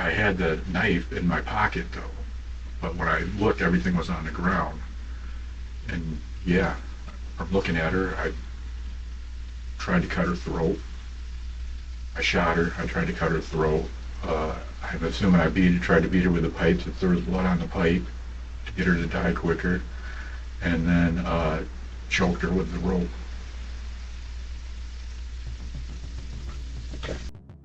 I had the knife in my pocket though, but when I looked, everything was on the ground. And yeah, I'm looking at her. I tried to cut her throat. I shot her. I tried to cut her throat. I'm assuming I tried to beat her with the pipes if there was blood on the pipe to get her to die quicker, and then choked her with the rope.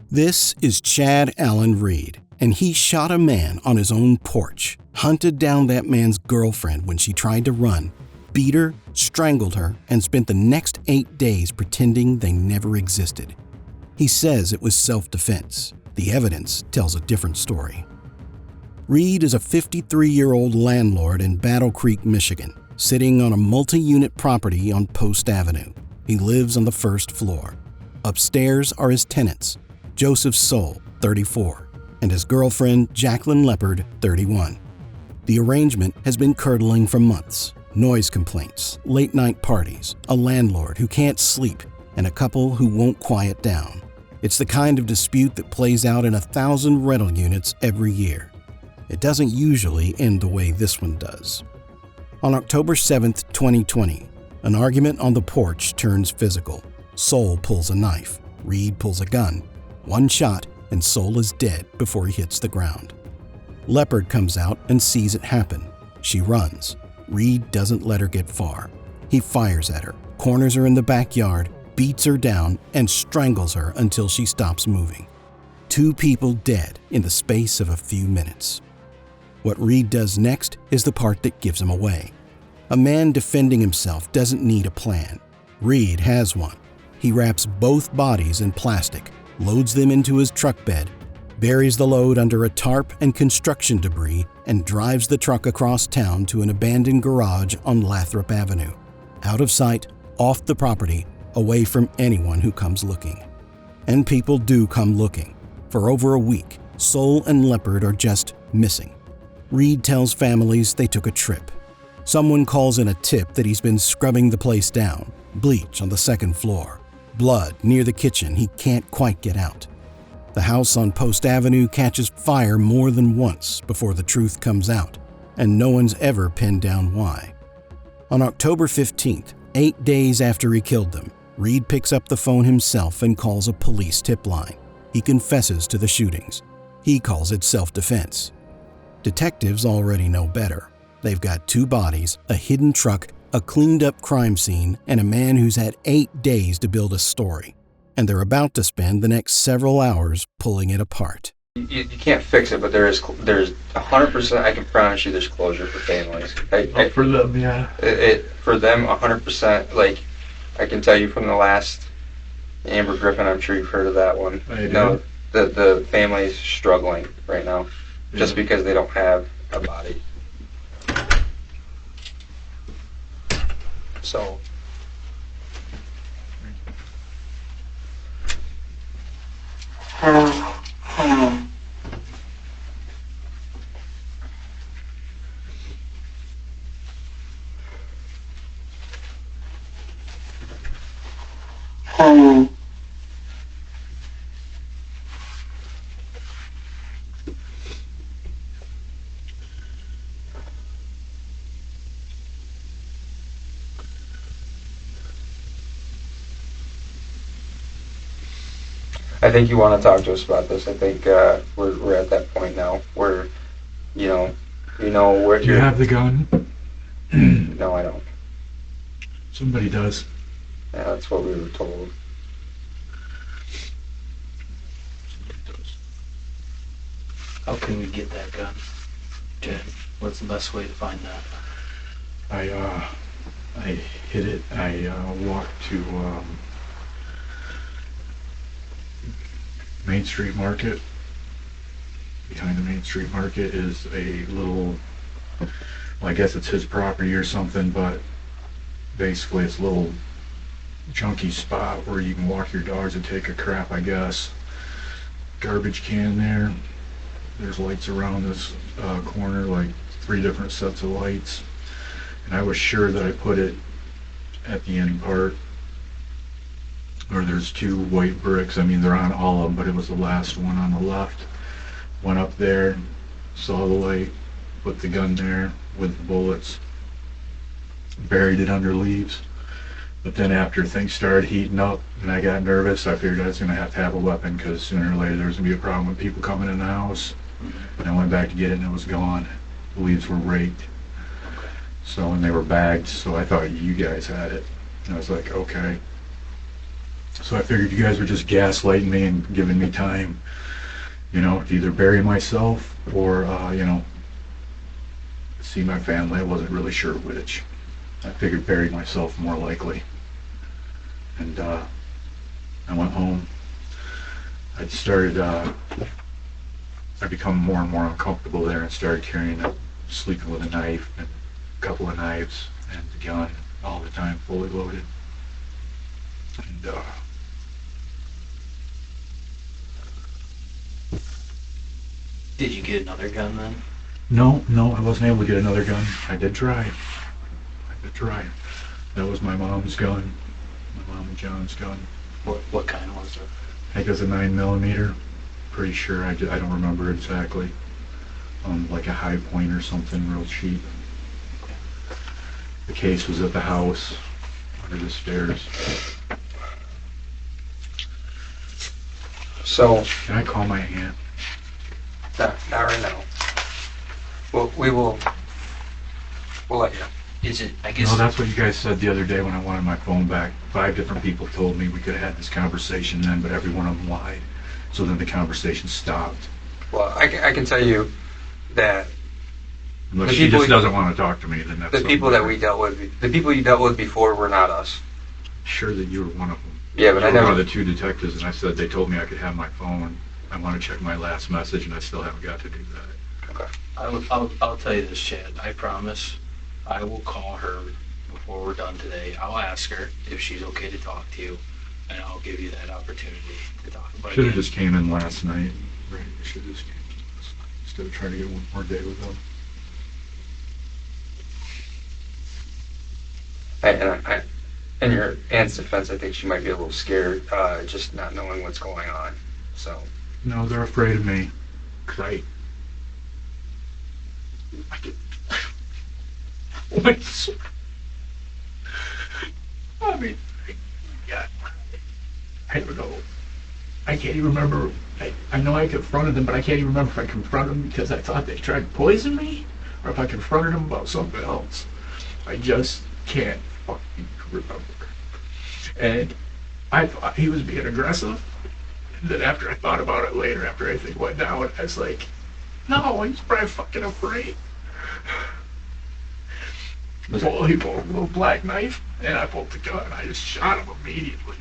This is Chad Allan Reed, and he shot a man on his own porch, hunted down that man's girlfriend when she tried to run, beat her, strangled her, and spent the next 8 days pretending they never existed. He says it was self-defense. The evidence tells a different story. Reed is a 53-year-old landlord in Battle Creek, Michigan, sitting on a multi-unit property on Post Avenue. He lives on the first floor. Upstairs are his tenants, Joseph Soule, 34, and his girlfriend, Jaclyn Lepird, 31. The arrangement has been curdling for months. Noise complaints, late-night parties, a landlord who can't sleep, and a couple who won't quiet down. It's the kind of dispute that plays out in 1,000 rental units every year. It doesn't usually end the way this one does. On October 7th, 2020, an argument on the porch turns physical. Soule pulls a knife. Reed pulls a gun. One shot, and Soule is dead before he hits the ground. Lepird comes out and sees it happen. She runs. Reed doesn't let her get far. He fires at her, corners her in the backyard, beats her down, and strangles her until she stops moving. 2 people dead in the space of a few minutes. What Reed does next is the part that gives him away. A man defending himself doesn't need a plan. Reed has one. He wraps both bodies in plastic, loads them into his truck bed, buries the load under a tarp and construction debris, and drives the truck across town to an abandoned garage on Lathrop Avenue. Out of sight, off the property, away from anyone who comes looking. And people do come looking. For over a week, Soule and Lepird are just missing. Reed tells families they took a trip. Someone calls in a tip that he's been scrubbing the place down, bleach on the 2nd floor, blood near the kitchen he can't quite get out. The house on Post Avenue catches fire more than once before the truth comes out, and no one's ever pinned down why. On October 15th, 8 days after he killed them, Reed picks up the phone himself and calls a police tip line. He confesses to the shootings. He calls it self-defense. Detectives already know better. They've got 2 bodies, a hidden truck, a cleaned-up crime scene, and a man who's had 8 days to build a story. And they're about to spend the next several hours pulling it apart. You can't fix it, but there's 100%. I can promise you, there's closure for families. For them, yeah. For them, 100%. Like, I can tell you from the last Amber Griffin, I'm sure you've heard of that one. No, the family's struggling right now, just because they don't have a body. So. I think you want to talk to us about this. I think we're at that point now where, you know where Do you have the gun? No, I don't. Somebody does. Yeah, that's what we were told. Somebody does. How can we get that gun, Chad? What's the best way to find that? I hid it. I walked to Main Street Market. Behind the Main Street Market is a little, well, I guess it's his property or something, but basically it's a little junky spot where you can walk your dogs and take a crap, I guess. Garbage can there. There's lights around this corner, like 3 different sets of lights. And I was sure that I put it at the end part, or there's 2 white bricks. I mean, they're on all of them, but it was the last one on the left. Went up up there, saw the light, put the gun there with the bullets, buried it under leaves. But then after things started heating up and I got nervous, I figured I was going to have a weapon because sooner or later there was going to be a problem with people coming in the house. And I went back to get it and it was gone. The leaves were raked. So, and they were bagged, so I thought you guys had it. And I was like, okay. So I figured you guys were just gaslighting me and giving me time, you know, to either bury myself or, you know, see my family. I wasn't really sure which. I figured bury myself more likely. And I went home. I started, I become more and more uncomfortable there and started sleeping with a knife and a couple of knives and the gun all the time, fully loaded. And Did you get another gun then? no, I wasn't able to get another gun. I did try. That was my mom's gun, my mom and John's gun. What kind was it? I think it was a 9mm. Pretty sure. I don't remember exactly. Like a High Point or something, real cheap. The case was at the house, under the stairs. So, Can I call my aunt? not right now. Well, we'll let you. Is it, I guess... No, that's what you guys said the other day when I wanted my phone back. 5 different people told me we could have had this conversation then, but every one of them lied. So then the conversation stopped. Well, I can tell you that Unless The she people- just doesn't want to talk to me, then that's the people something that we dealt with, the people you dealt with before were not us. Sure that you were one of them. Yeah, but You I were never... one of the 2 detectives, and I said they told me I could have my phone. I want to check my last message, and I still haven't got to do that. Okay. I'll tell you this, Chad. I promise I will call her before we're done today. I'll ask her if she's okay to talk to you, and I'll give you that opportunity to talk about it. Should have just came in last night. Right, should have just came in last night instead of trying to get one more day with them. In your aunt's defense, I think she might be a little scared, just not knowing what's going on. So, No, they're afraid of me. 'Cause I get... I mean, I don't know. I can't even remember. I know I confronted them, but I can't even remember if I confronted them because I thought they tried to poison me, or if I confronted them about something else. I just can't fucking remember. And I thought he was being aggressive. And then after I thought about it later, after everything went down, I was like, no, he's probably fucking afraid. He pulled a little black knife, and I pulled the gun, and I just shot him immediately.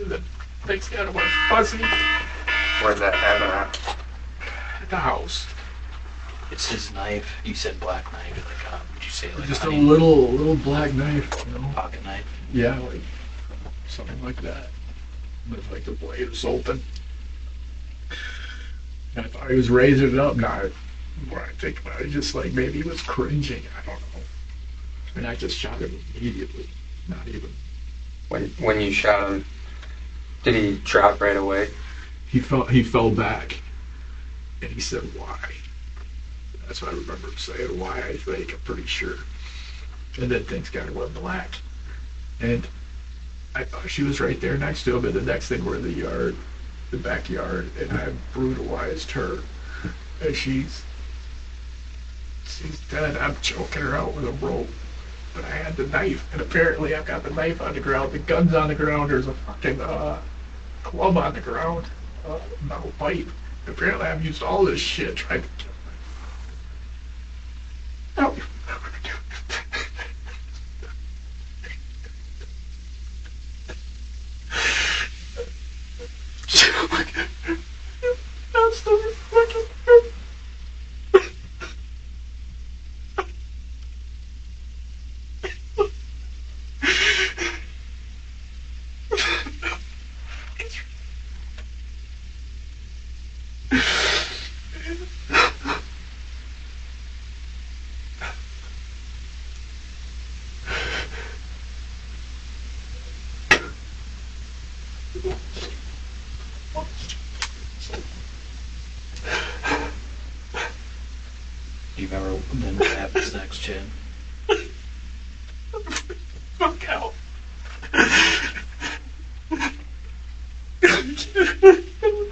And then things got all fuzzy where'd that happen at? at the house. It's his knife. You said black knife. Like, would you say like Just a honey little black knife, you know? pocket knife? Yeah, like something like that. But like the blade was open. And I thought he was raising it up. Now, when I think about it, just like maybe he was cringing. I don't know. And I just shot him immediately. Not even. When you shot him, did he drop right away? He fell back, and he said, "Why?" That's what I remember him saying. Why? I think I'm pretty sure. And then things kind of went black, and I thought she was right there next to him. And the next thing we're in the backyard, and I brutalized her, and she's dead. I'm choking her out with a rope. But I had the knife, and apparently I've got the knife on the ground, the gun's on the ground, there's a fucking club on the ground, metal pipe. Apparently I've used all this shit trying to kill her. No. That's the fucking... Do you remember then what happens next, Chad? Fuck out.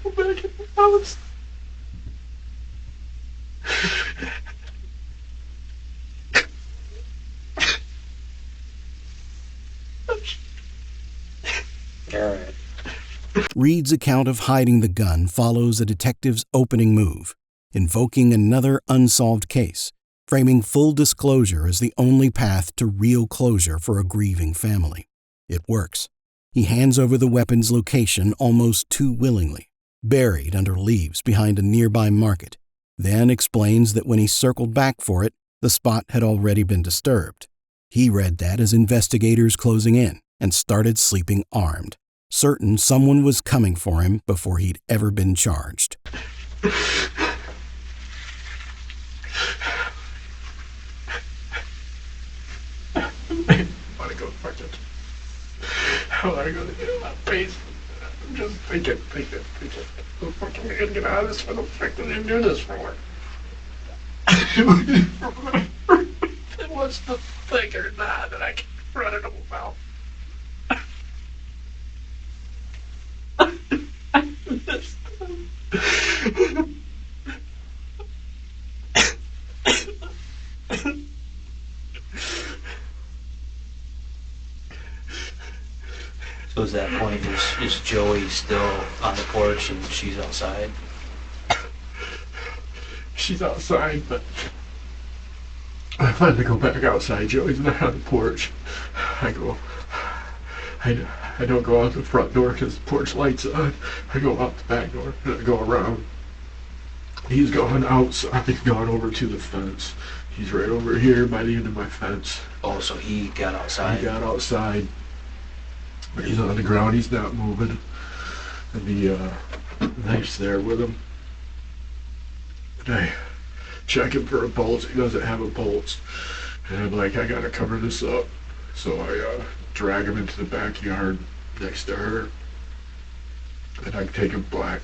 Go back in the house. All right. Reed's account of hiding the gun follows a detective's opening move, invoking another unsolved case, framing full disclosure as the only path to real closure for a grieving family. It works. He hands over the weapon's location almost too willingly, buried under leaves behind a nearby market, then explains that when he circled back for it, the spot had already been disturbed. He read that as investigators closing in and started sleeping armed, certain someone was coming for him before he'd ever been charged. I want to go fucking. I want to go to my face. I'm just thinking. I'm fucking gonna get out of this. What the fuck did I do this for? It was the thing or not that I can run it about. So at that point, is Joey still on the porch and she's outside? She's outside, but I finally go back outside. Joey's not on the porch. I don't go out the front door because the porch light's on. I go out the back door and I go around. He's gone outside. He's gone over to the fence. He's right over here by the end of my fence. Oh, so he got outside? He got outside. But he's on the ground. He's not moving. And the knife's there with him. And I check him for a bolt. He doesn't have a bolt. And I'm like, I gotta cover this up. So I drag him into the backyard next to her. And I take a black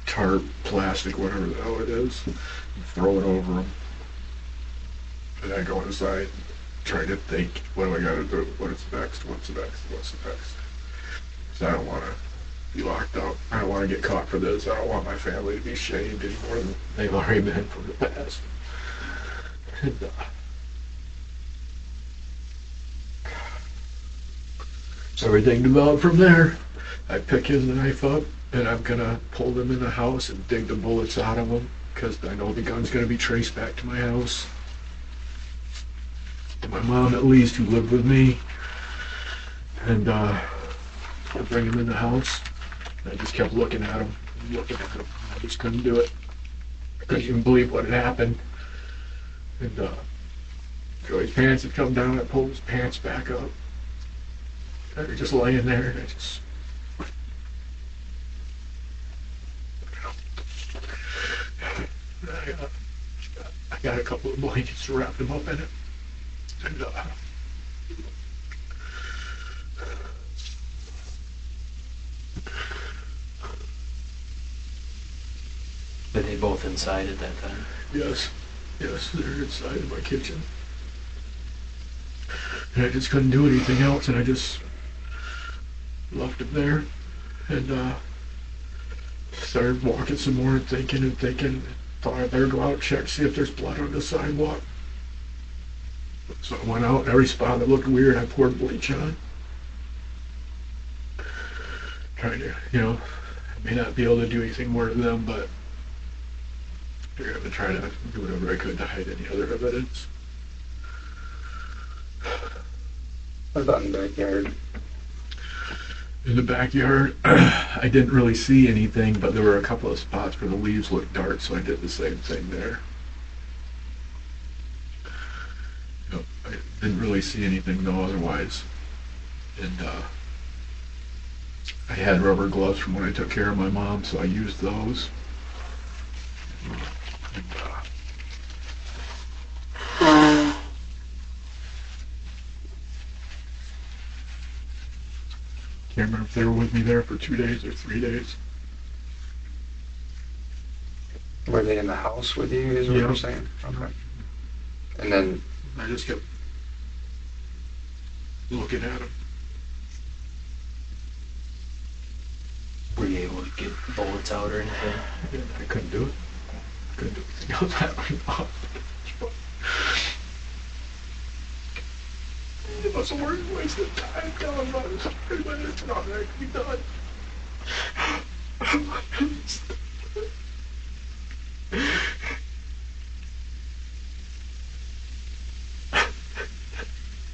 tarp, plastic, whatever the hell it is, and throw it over him. And I go inside, trying to think, what do I gotta do? What's next? What's next? Because I don't want to be locked up. I don't want to get caught for this. I don't want my family to be shamed any more than they've already been from the past. And, so everything developed from there. I pick his knife up, and I'm gonna pull them in the house and dig the bullets out of them, because I know the gun's gonna be traced back to my house. To my mom, at least, who lived with me. And I bring him in the house. And I just kept looking at him. I just couldn't do it. I couldn't even believe what had happened. And Joey's pants had come down. I pulled his pants back up. And they're just laying there, and I got a couple of blankets to wrap them up in it. And Were they both inside at that time? yes, they're inside of my kitchen. And I just couldn't do anything else, and I just left him there, and started walking some more and thinking. Thought I better go out and check, see if there's blood on the sidewalk. So I went out, and every spot that looked weird, I poured bleach on. Trying to, I may not be able to do anything more to them, but I figured I would try to do whatever I could to hide any other evidence. What about in the backyard? In the backyard, I didn't really see anything, but there were a couple of spots where the leaves looked dark, so I did the same thing there. I didn't really see anything though otherwise. And I had rubber gloves from when I took care of my mom, so I used those. And, can't remember if they were with me there for 2 days or 3 days. Were they in the house with you, is what Yeah. you're saying? Okay. And then, I just kept looking at him. Were you able to get bullets out or anything? I couldn't do it. Couldn't do anything else happening. It was a waste of time telling him about his story, but it's not that can be done.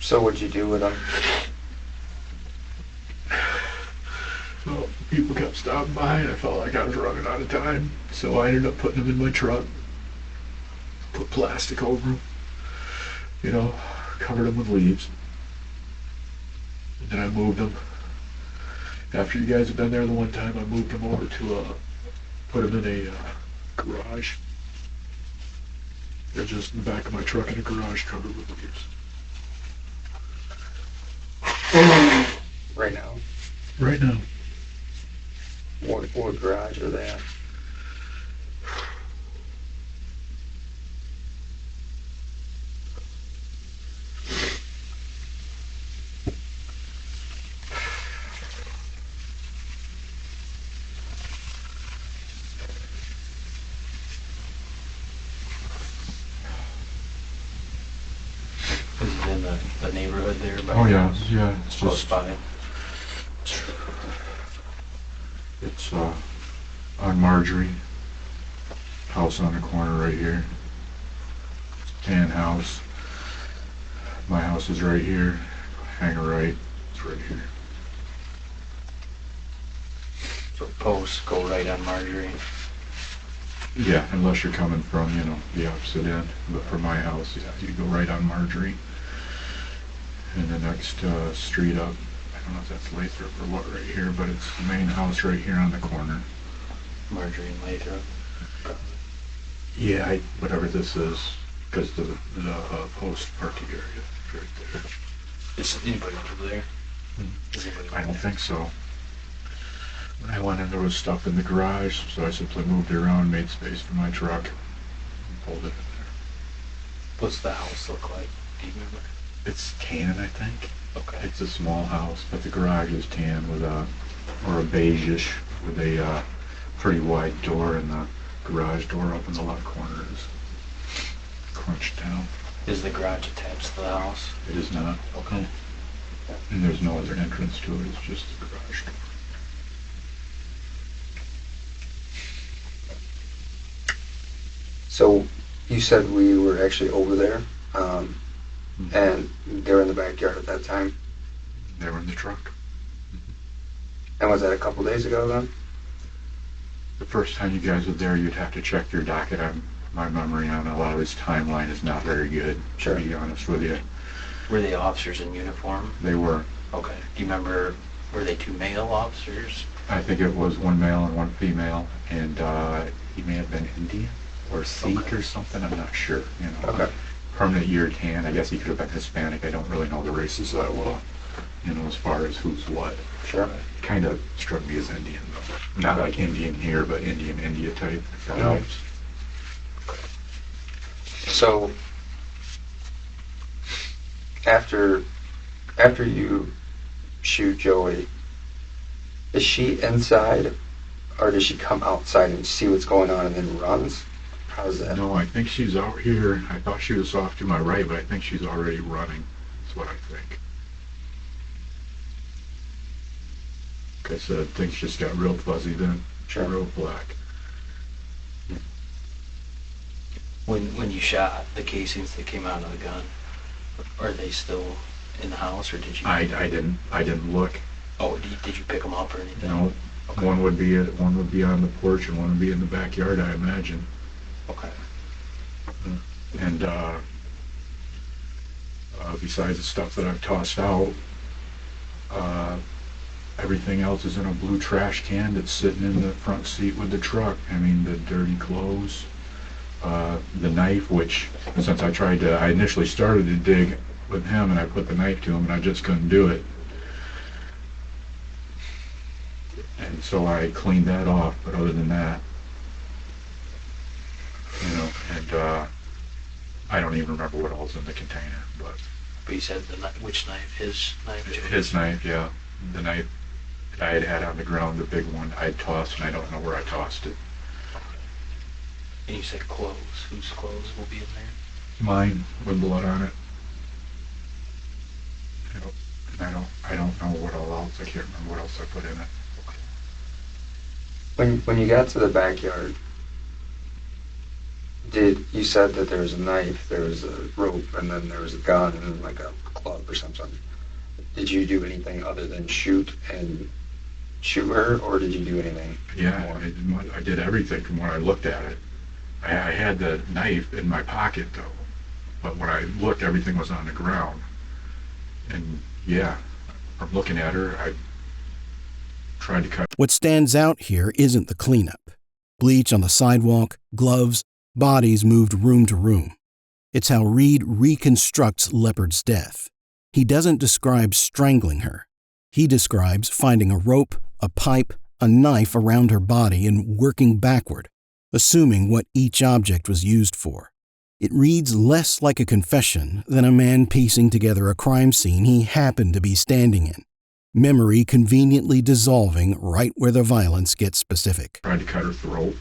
so what'd you do with them? Well, people kept stopping by, and I felt like I was running out of time, so I ended up putting them in my truck. Put plastic over them, you know, covered them with leaves. And then I moved them. After you guys had been there the one time, I moved them over to put them in a garage. They're just in the back of my truck in a garage covered with leaves. Right now? Right now. What garage are they at? Is it in the neighborhood there? By Oh your yeah, house? yeah. It's Close just by. it's on Marjorie. House on the corner right here. Tan house. My house is right here. Hang a right. It's right here. So posts go right on Marjorie. Yeah, unless you're coming from, you know, the opposite end. But for my house, yeah, you go right on Marjorie. And the next street up, I don't know if that's Lathrop or what right here, but it's the main house right here on the corner. Marjorie and Lathrop. Yeah, whatever this is, because the post parking area is right there. Is anybody over there? Is anybody I don't over there? think so. When I went in, there was stuff in the garage, so I simply moved it around, made space for my truck, and pulled it in there. What's the house look like? Do you remember? It's tan, I think. Okay. It's a small house, but the garage is tan with or a beige-ish with a pretty wide door, and the garage door up in the left corner is crunched down. Is the garage attached to the house? It is not. Okay. And there's no other entrance to it, it's just the garage door. So you said we were actually over there, Mm-hmm. and they were in the backyard at that time. They were in the truck. And was that a couple days ago then? The first time you guys were there, you'd have to check your docket. My memory on a lot of this timeline is not very good, Sure. to be honest with you. Were they officers in uniform? They were. Okay. Do you remember, were they two male officers? I think it was one male and one female, and he may have been Indian or Sikh Okay. or something. I'm not sure. You know, Okay. permanent year tan. I guess he could have been Hispanic. I don't really know the races that well. You know, as far as who's what. Sure. Kind of struck me as Indian, though. Not like Indian here, but Indian India type. if that Yeah. helps. So after you shoot Joey, is she inside, or does she come outside and see what's going on and then runs? How's that? No, I think she's out here. I thought she was off to my right, but I think she's already running. That's what I think. Like I said, things just got real fuzzy then. Sure. Real black. When you shot the casings that came out of the gun, are they still in the house, or did you? I didn't look. Oh, did you pick them up or anything? No. Okay. One would be on the porch and one would be in the backyard, I imagine. Okay. And besides the stuff that I've tossed out, everything else is in a blue trash can that's sitting in the front seat with the truck. I mean, the dirty clothes, the knife, which since I initially started to dig with him and I put the knife to him and I just couldn't do it. And so I cleaned that off, but other than that, and I don't even remember what else in the container, but But you said which knife? His knife? Joe? his knife, yeah, the knife that I had on the ground, the big one, I tossed, and I don't know where I tossed it. And you said clothes. Whose clothes will be in there? Mine with blood on it. And I don't know what all else. I can't remember what else I put in it. When you got to the backyard, you said that there was a knife, there was a rope, and then there was a gun and like a club or something. Did you do anything other than shoot her, or did you do anything Yeah, more? I did everything from when I looked at it. I had the knife in my pocket though, but when I looked, everything was on the ground. And yeah, from looking at her, I tried to cut. What stands out here isn't the cleanup. Bleach on the sidewalk, gloves, bodies moved room to room. It's how Reed reconstructs Lepard's death. He doesn't describe strangling her. He describes finding a rope, a pipe, a knife around her body and working backward, assuming what each object was used for. It reads less like a confession than a man piecing together a crime scene he happened to be standing in, memory conveniently dissolving right where the violence gets specific. Tried to cut her throat.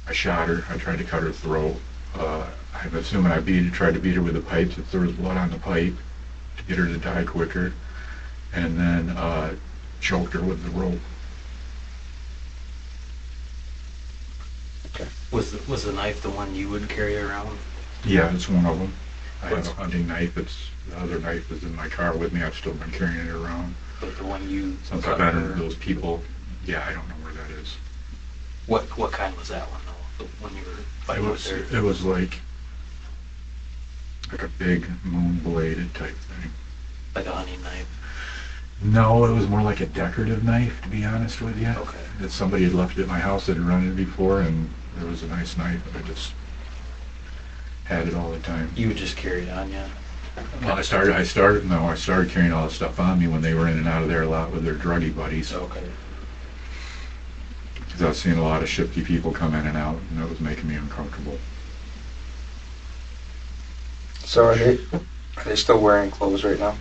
I shot her. I tried to cut her throat. I'm assuming I tried to beat her with the pipe since there was blood on the pipe to get her to die quicker, and then choked her with the rope. Okay. Was the knife the one you would carry around? Yeah, it's one of them. I have a hunting knife. The other knife is in my car with me. I've still been carrying it around. But the one you Since I've been with those people, yeah, I don't know where that is. What kind was that one though? The one you were fighting with her? It was like a big moon bladed type thing. Like a hunting knife? No, it was more like a decorative knife, to be honest with you. Okay. That somebody had left it at my house that had run it before, and it was a nice knife, but I just had it all the time. You would just carry it on you? Well, I started carrying all the stuff on me when they were in and out of there a lot with their druggy buddies. Okay. Because I was seeing a lot of shifty people come in and out, and that was making me uncomfortable. So are they still wearing clothes right now?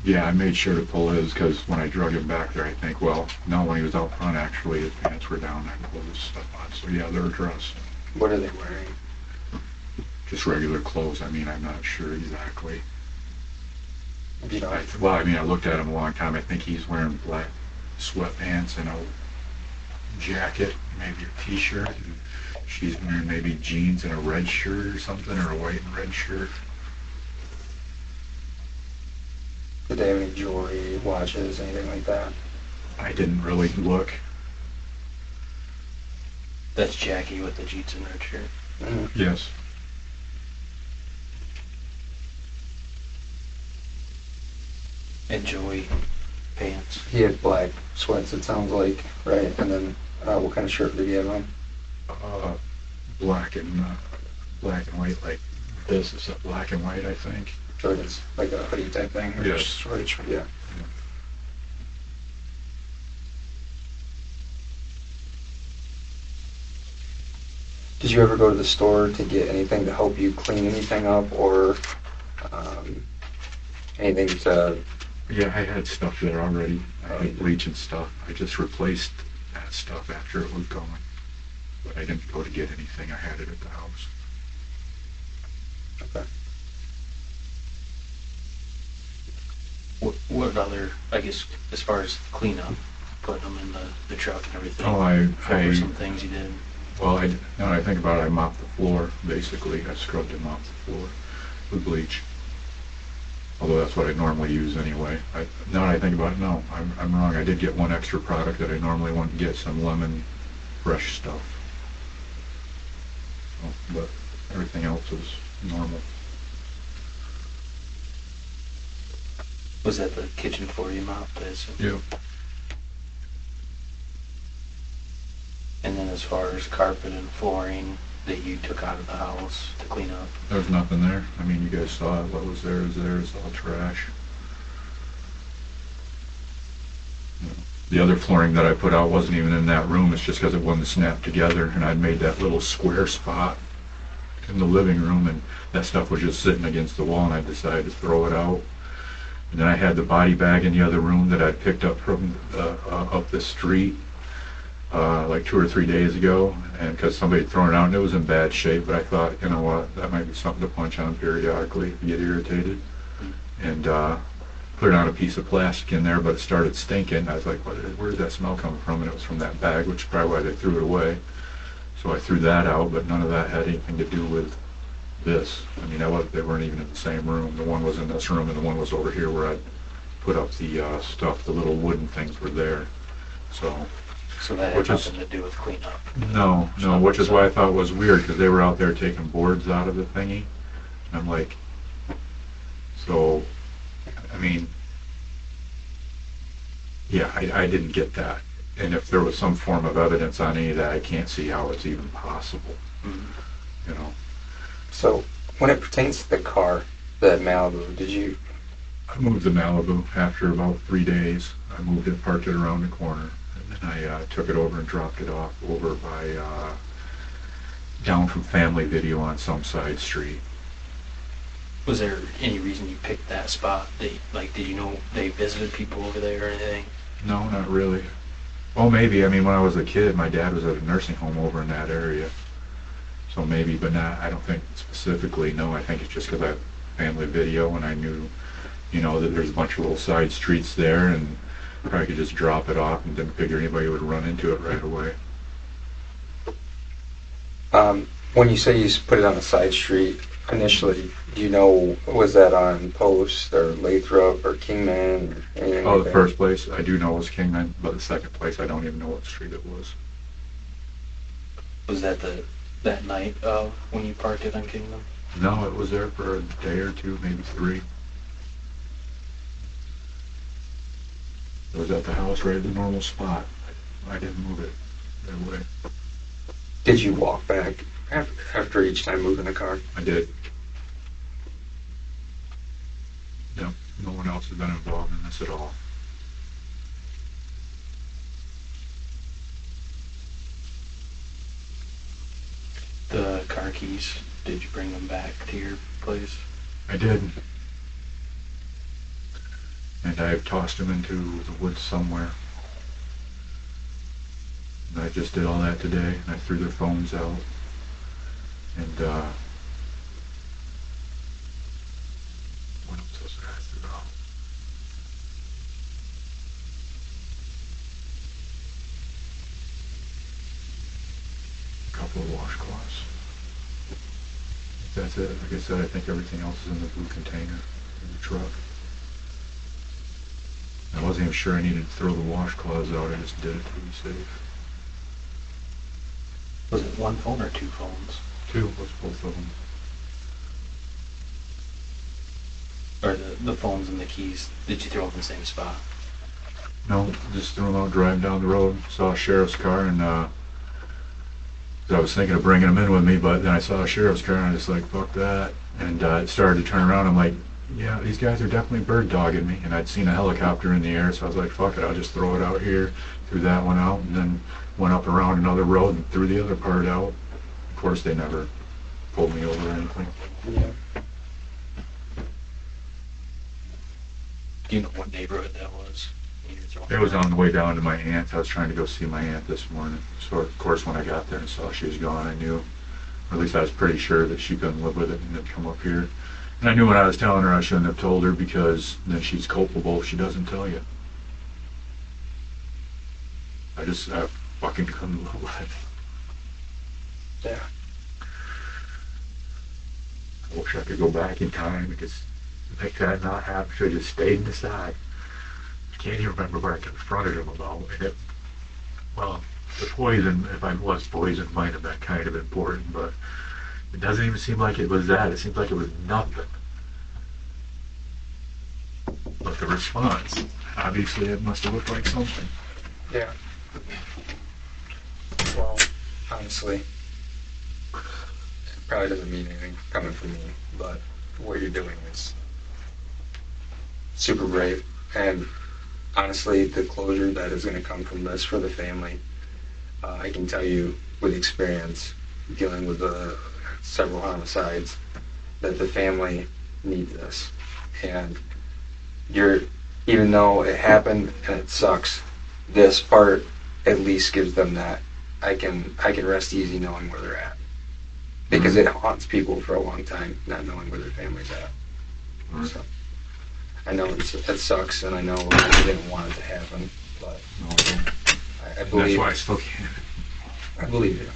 Yeah, I made sure to pull his, because when I drug him back there, I think, well, no, when he was out front, actually, his pants were down, I pulled his stuff on. So yeah, they're dressed. What are they wearing? Just regular clothes. I mean, I'm not sure exactly. You know, I looked at him a long time. I think he's wearing black sweatpants and a jacket, maybe a t-shirt. And she's wearing maybe jeans and a red shirt or something, or a white and red shirt. did they have any jewelry, watches, anything like that? I didn't really look. That's Jackie with the jeans and red shirt. Mm-hmm. Yes. And Joey pants. He had black sweats, it sounds like, right? And then what kind of shirt did he have on? Black and white, like this is a black and white, I think. So it's like a hoodie type thing? Or Yes. just shortage, yeah. Did you ever go to the store to get anything to help you clean anything up, or anything to... Yeah, I had stuff there already. I had bleach and stuff. I just replaced that stuff after it was going. But I didn't go to get anything. I had it at the house. Okay. What other, I guess, as far as cleanup, putting them in the truck and everything? Oh, What were some things you did? Well, now that I think about it, I mopped the floor, basically. I scrubbed and mopped the floor with bleach. Although that's what I normally use anyway. Now that I think about it, no, I'm wrong. I did get one extra product that I normally wouldn't get, some lemon fresh stuff. But everything else was normal. Was that the kitchen floor you mopped? Yep. And then as far as carpet and flooring that you took out of the house to clean up? There's nothing there. I mean, you guys saw it. What was there is there. It's all trash. The other flooring that I put out wasn't even in that room. It's just because it wouldn't snap together, and I'd made that little square spot in the living room, and that stuff was just sitting against the wall, and I decided to throw it out. And then I had the body bag in the other room that I picked up from up the street like 2 or 3 days ago, and because somebody had thrown it out and it was in bad shape, but I thought, you know what, that might be something to punch on periodically if you get irritated. And put it on a piece of plastic in there, but it started stinking. I was like, where did that smell come from? And it was from that bag, which is probably why they threw it away. So I threw that out, but none of that had anything to do with this. I mean, they weren't even in the same room. The one was in this room, and the one was over here where I'd put up the stuff. The little wooden things were there. So that had nothing to do with cleanup? No, which is why I thought it was weird, because they were out there taking boards out of the thingy. And I'm like, so, I mean, yeah, I didn't get that. And if there was some form of evidence on any of that, I can't see how it's even possible. Mm-hmm. You know. So, when it pertains to the car, the Malibu, did you? I moved the Malibu after about 3 days. I moved it, parked it around the corner, and then I took it over and dropped it off over by down from Family Video on some side street. Was there any reason you picked that spot? Did you know they visited people over there or anything? No, not really. Well, maybe. I mean, when I was a kid, my dad was at a nursing home over in that area. So maybe, but not, I don't think specifically, no. I think it's just because I have Family Video and I knew, you know, that there's a bunch of little side streets there and probably could just drop it off and didn't figure anybody would run into it right away. When you say you put it on a side street, initially, do you know, was that on Post or Lathrop or Kingman or anything? Oh, the first place I do know was Kingman, but the second place I don't even know what street it was. Was that that night when you parked it on Kingman? No, it was there for a day or two, maybe 3. It was at the house right at the normal spot. I didn't move it that way. Did you walk back after each time moving the car? I did. Yep, no one else has been involved in this at all. The car keys, did you bring them back to your place? I did. And I've tossed them into the woods somewhere. And I just did all that today, and I threw their phones out. And, what else was I threw out? A couple of washcloths. That's it. Like I said, I think everything else is in the blue container in the truck. I wasn't even sure I needed to throw the washcloths out. I just did it to be safe. Was it one phone or 2 phones? 2 was both of them. Or the phones and the keys, did you throw them in the same spot? No, just threw them out driving down the road. Saw a sheriff's car, and I was thinking of bringing them in with me, but then I saw a sheriff's car, and I was like, fuck that. And it started to turn around. I'm like, yeah, these guys are definitely bird dogging me. And I'd seen a helicopter in the air, so I was like, fuck it, I'll just throw it out here. Threw that one out, and then went up around another road and threw the other part out. Of course, they never pulled me over or anything. Yeah. Do you know what neighborhood that was? It was on the way down to my aunt's. I was trying to go see my aunt this morning. So, of course, when I got there and saw she was gone, I knew, or at least I was pretty sure that she couldn't live with it and then come up here. And I knew when I was telling her I shouldn't have told her, because then she's culpable if she doesn't tell you. I fucking couldn't live with it. Yeah. I wish I could go back in time because make that not happen. Should have just stayed inside. I can't even remember what I confronted him about. And well, the poison, if I was poisoned, might have been kind of important, but it doesn't even seem like it was that. It seems like it was nothing. But the response, obviously it must have looked like something. Yeah. Well, honestly, it probably doesn't mean anything coming from me, but what you're doing is super brave. And honestly, the closure that is going to come from this for the family, I can tell you with experience dealing with several homicides, that the family needs this. And even though it happened and it sucks, this part at least gives them that I can rest easy knowing where they're at. Because it haunts people for a long time, not knowing where their family's at. Right. So, I know it sucks, and I know I didn't want it to happen, but No, I don't. I believe. That's why I still can't. I believe you.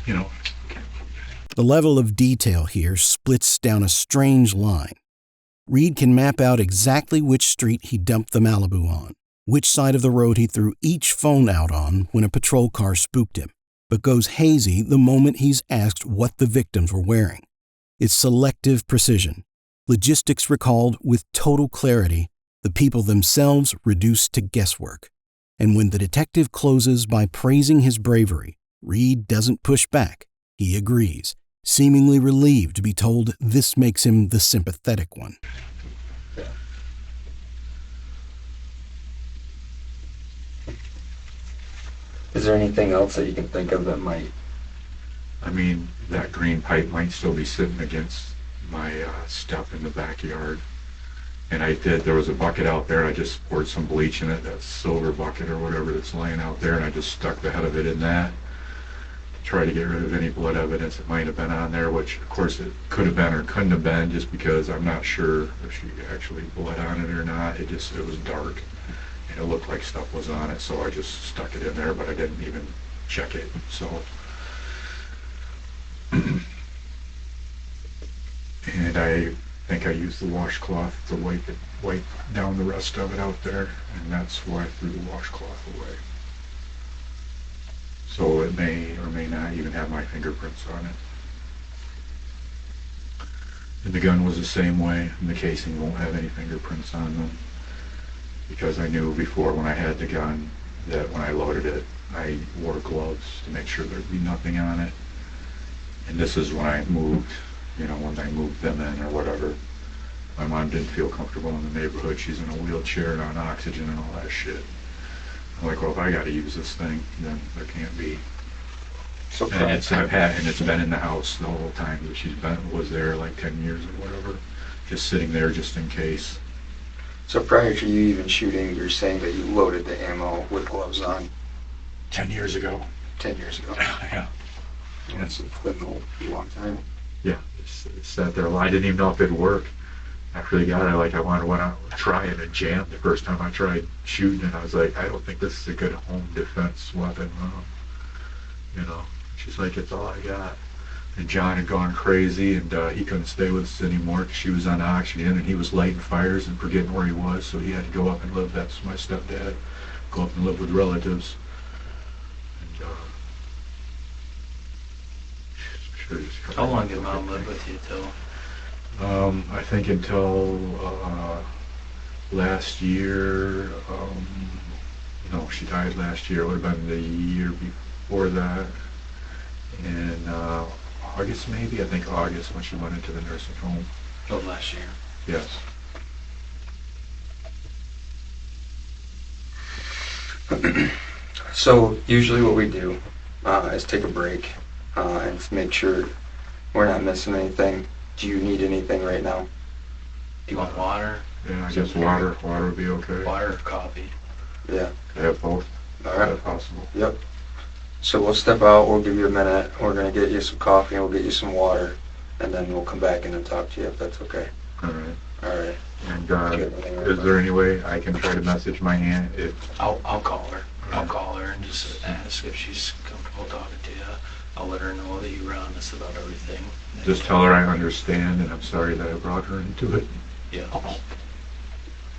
You know. The level of detail here splits down a strange line. Reed can map out exactly which street he dumped the Malibu on, which side of the road he threw each phone out on when a patrol car spooked him, but goes hazy the moment he's asked what the victims were wearing. It's selective precision, logistics recalled with total clarity, the people themselves reduced to guesswork. And when the detective closes by praising his bravery, Reed doesn't push back. He agrees, seemingly relieved to be told this makes him the sympathetic one. Yeah. Is there anything else that you can think of that might? I mean, that green pipe might still be sitting against my step in the backyard. And there was a bucket out there, I just poured some bleach in it, that silver bucket or whatever that's laying out there, and I just stuck the head of it in that. Try to get rid of any blood evidence that might have been on there, which of course it could have been or couldn't have been, just because I'm not sure if she actually bled on it or not. It was dark and it looked like stuff was on it, so I just stuck it in there, but I didn't even check it. So and I think I used the washcloth to wipe down the rest of it out there, and that's why I threw the washcloth away. So it may or may not even have my fingerprints on it. And the gun was the same way, and the casing won't have any fingerprints on them. Because I knew before when I had the gun that when I loaded it, I wore gloves to make sure there'd be nothing on it. And this is when I moved, when I moved them in or whatever. My mom didn't feel comfortable in the neighborhood. She's in a wheelchair and on oxygen and all that shit. I'm like, well, if I got to use this thing, then there can't be. So And it's been in the house the whole time that was there, like 10 years or whatever, just sitting there just in case. So prior to you even shooting, you're saying that you loaded the ammo with gloves on 10 years ago. 10 years ago. Yeah. That's been a long time. Yeah, it sat there. I didn't even know if it'd work. After they got it, I went out and try it and jammed the first time I tried shooting it. I was like, I don't think this is a good home defense weapon. She's like, it's all I got. And John had gone crazy, and he couldn't stay with us anymore because she was on oxygen, and he was lighting fires and forgetting where he was, so he had to go up and live. That's my stepdad. Go up and live with relatives. And, How long did Mom live with you till? I think until last year. No, she died last year. It would have been the year before that. In August, maybe. I think August when she went into the nursing home. Oh, last year. Yes. So usually what we do is take a break and make sure we're not missing anything. Do you need anything right now? Do you want water? Yeah, I guess water would be okay. Water or coffee? Yeah. I have both. All right. If possible. Yep. So we'll step out, we'll give you a minute, we're going to get you some coffee and we'll get you some water, and then we'll come back in and talk to you if that's okay. All right. All right. And is there any way I can try to message my aunt? I'll call her. I'll call her and just ask if she's comfortable talking to you. I'll let her know that you were honest about everything. Just tell her I understand and I'm sorry that I brought her into it. Yeah.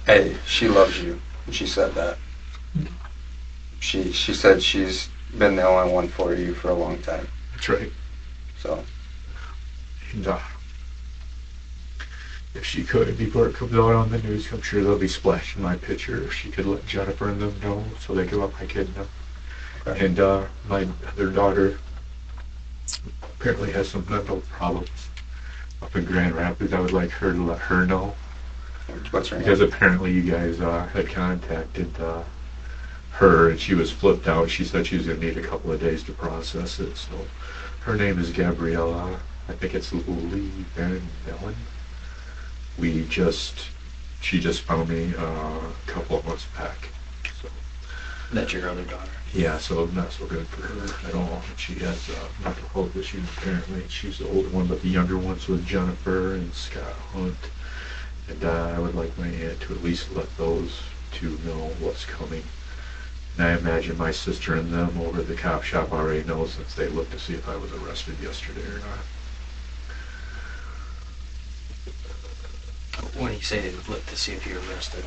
Hey, she loves you. She said that. She said she's been the only one for you for a long time. That's right. So. And if she could, before it comes out on the news, I'm sure they'll be splashing my picture. If she could let Jennifer and them know so they can let my kid know. Okay. And my other daughter apparently has some mental problems up in Grand Rapids. I would like her to let her know. What's her name? Because apparently you guys had contacted her and she was flipped out. She said she was going to need a couple of days to process it. So her name is Gabriella. I think it's Lee Van Bellen. She just found me a couple of months back. So That's your other daughter. yeah, so not so good for her at all. She has mental health issues apparently. She's the older one, but the younger ones with Jennifer and Scott Hunt. And I would like my aunt to at least let those two know what's coming. And I imagine my sister and them over at the cop shop already know, since they looked to see if I was arrested yesterday or not. When you say they would look to see if you're arrested,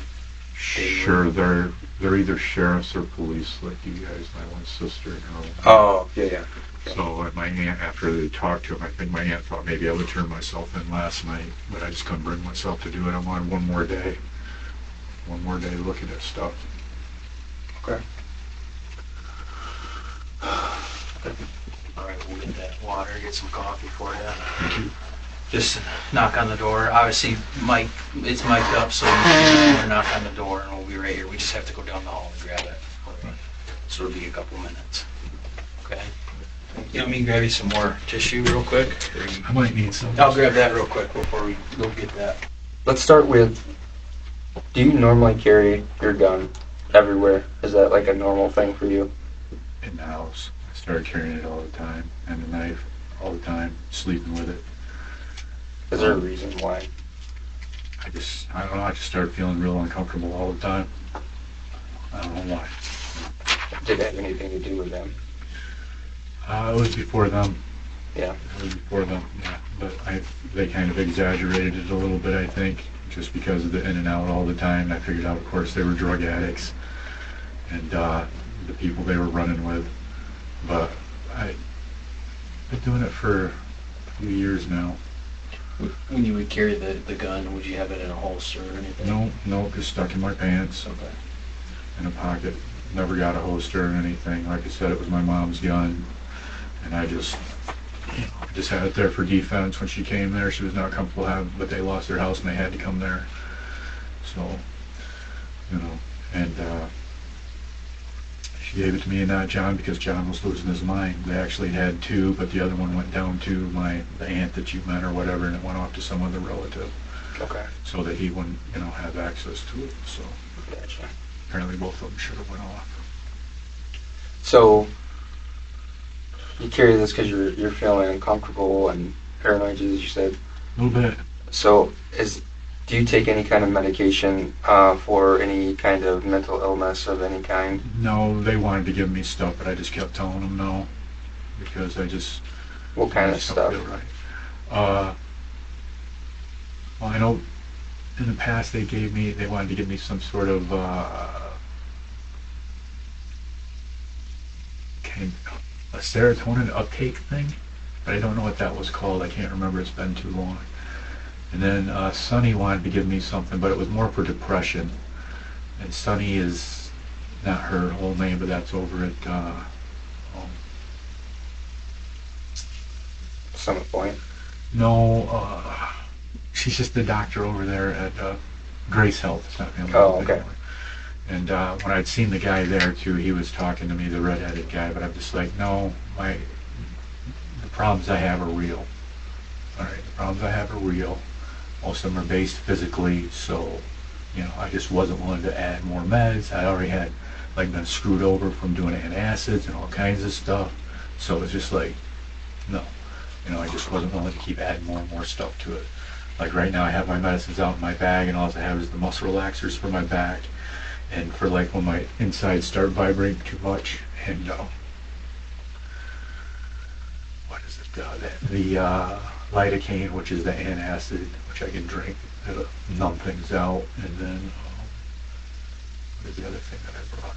Sure, they're either sheriffs or police, like you guys, my one sister know. Oh, yeah. So my aunt, after they talked to him, I think my aunt thought maybe I would turn myself in last night, but I just couldn't bring myself to do it. I'm on one more day looking at stuff. Okay. all right, we'll get that water, get some coffee for you. Thank you. Just knock on the door. Obviously, it's mic'd up, so you can knock on the door and we'll be right here. We just have to go down the hall and grab it. So it'll be a couple minutes. Okay? You want me to grab you some more tissue real quick? I might need some. I'll grab that real quick before we go get that. Let's start with, do you normally carry your gun everywhere? Is that like a normal thing for you? In the house. I started carrying it all the time, and a knife all the time, sleeping with it. Is there a reason why? I don't know, I just started feeling real uncomfortable all the time. I don't know why. Did it have anything to do with them? It was before them. Yeah. It was before them, yeah. But they kind of exaggerated it a little bit, I think, just because of the in and out all the time. I figured out, of course, they were drug addicts and the people they were running with. But I've been doing it for a few years now. When you would carry the gun, would you have it in a holster or anything? No, just stuck in my pants, Okay. in a pocket. Never got a holster or anything. Like I said, it was my mom's gun, and I just had it there for defense. When she came there, she was not comfortable having, but they lost their house and they had to come there. So, and she gave it to me and not John, because John was losing his mind. They actually had two, but the other one went down to the aunt that you met or whatever, and it went off to some other relative. Okay. So that he wouldn't, have access to it. So Gotcha. apparently both of them should have went off. So, you carry this because you're feeling uncomfortable and paranoid, as you said. A little bit. So, do you take any kind of medication for any kind of mental illness of any kind? No, they wanted to give me stuff, but I just kept telling them no, because What kind of don't stuff? feel right. Well, I know in the past they wanted to give me some sort of a serotonin uptake thing, but I don't know what that was called. I can't remember. It's been too long. And then Sunny wanted to give me something, but it was more for depression. And Sunny is not her whole name, but that's over at Summit Point. no, she's just the doctor over there at Grace Health. It's not family. Oh, Health okay. anymore. And when I'd seen the guy there too, he was talking to me, the red-headed guy, but I'm just like, no, the problems I have are real. All right, the problems I have are real. Most of them are based physically, so, I just wasn't willing to add more meds. I already had, been screwed over from doing antacids and all kinds of stuff. So it was just like, no. I just wasn't willing to keep adding more and more stuff to it. Like right now I have my medicines out in my bag, and all I have is the muscle relaxers for my back. And for when my insides start vibrating too much, and what is it? The lidocaine, which is the antacid, which I can drink to numb things out. And then what is the other thing that I brought?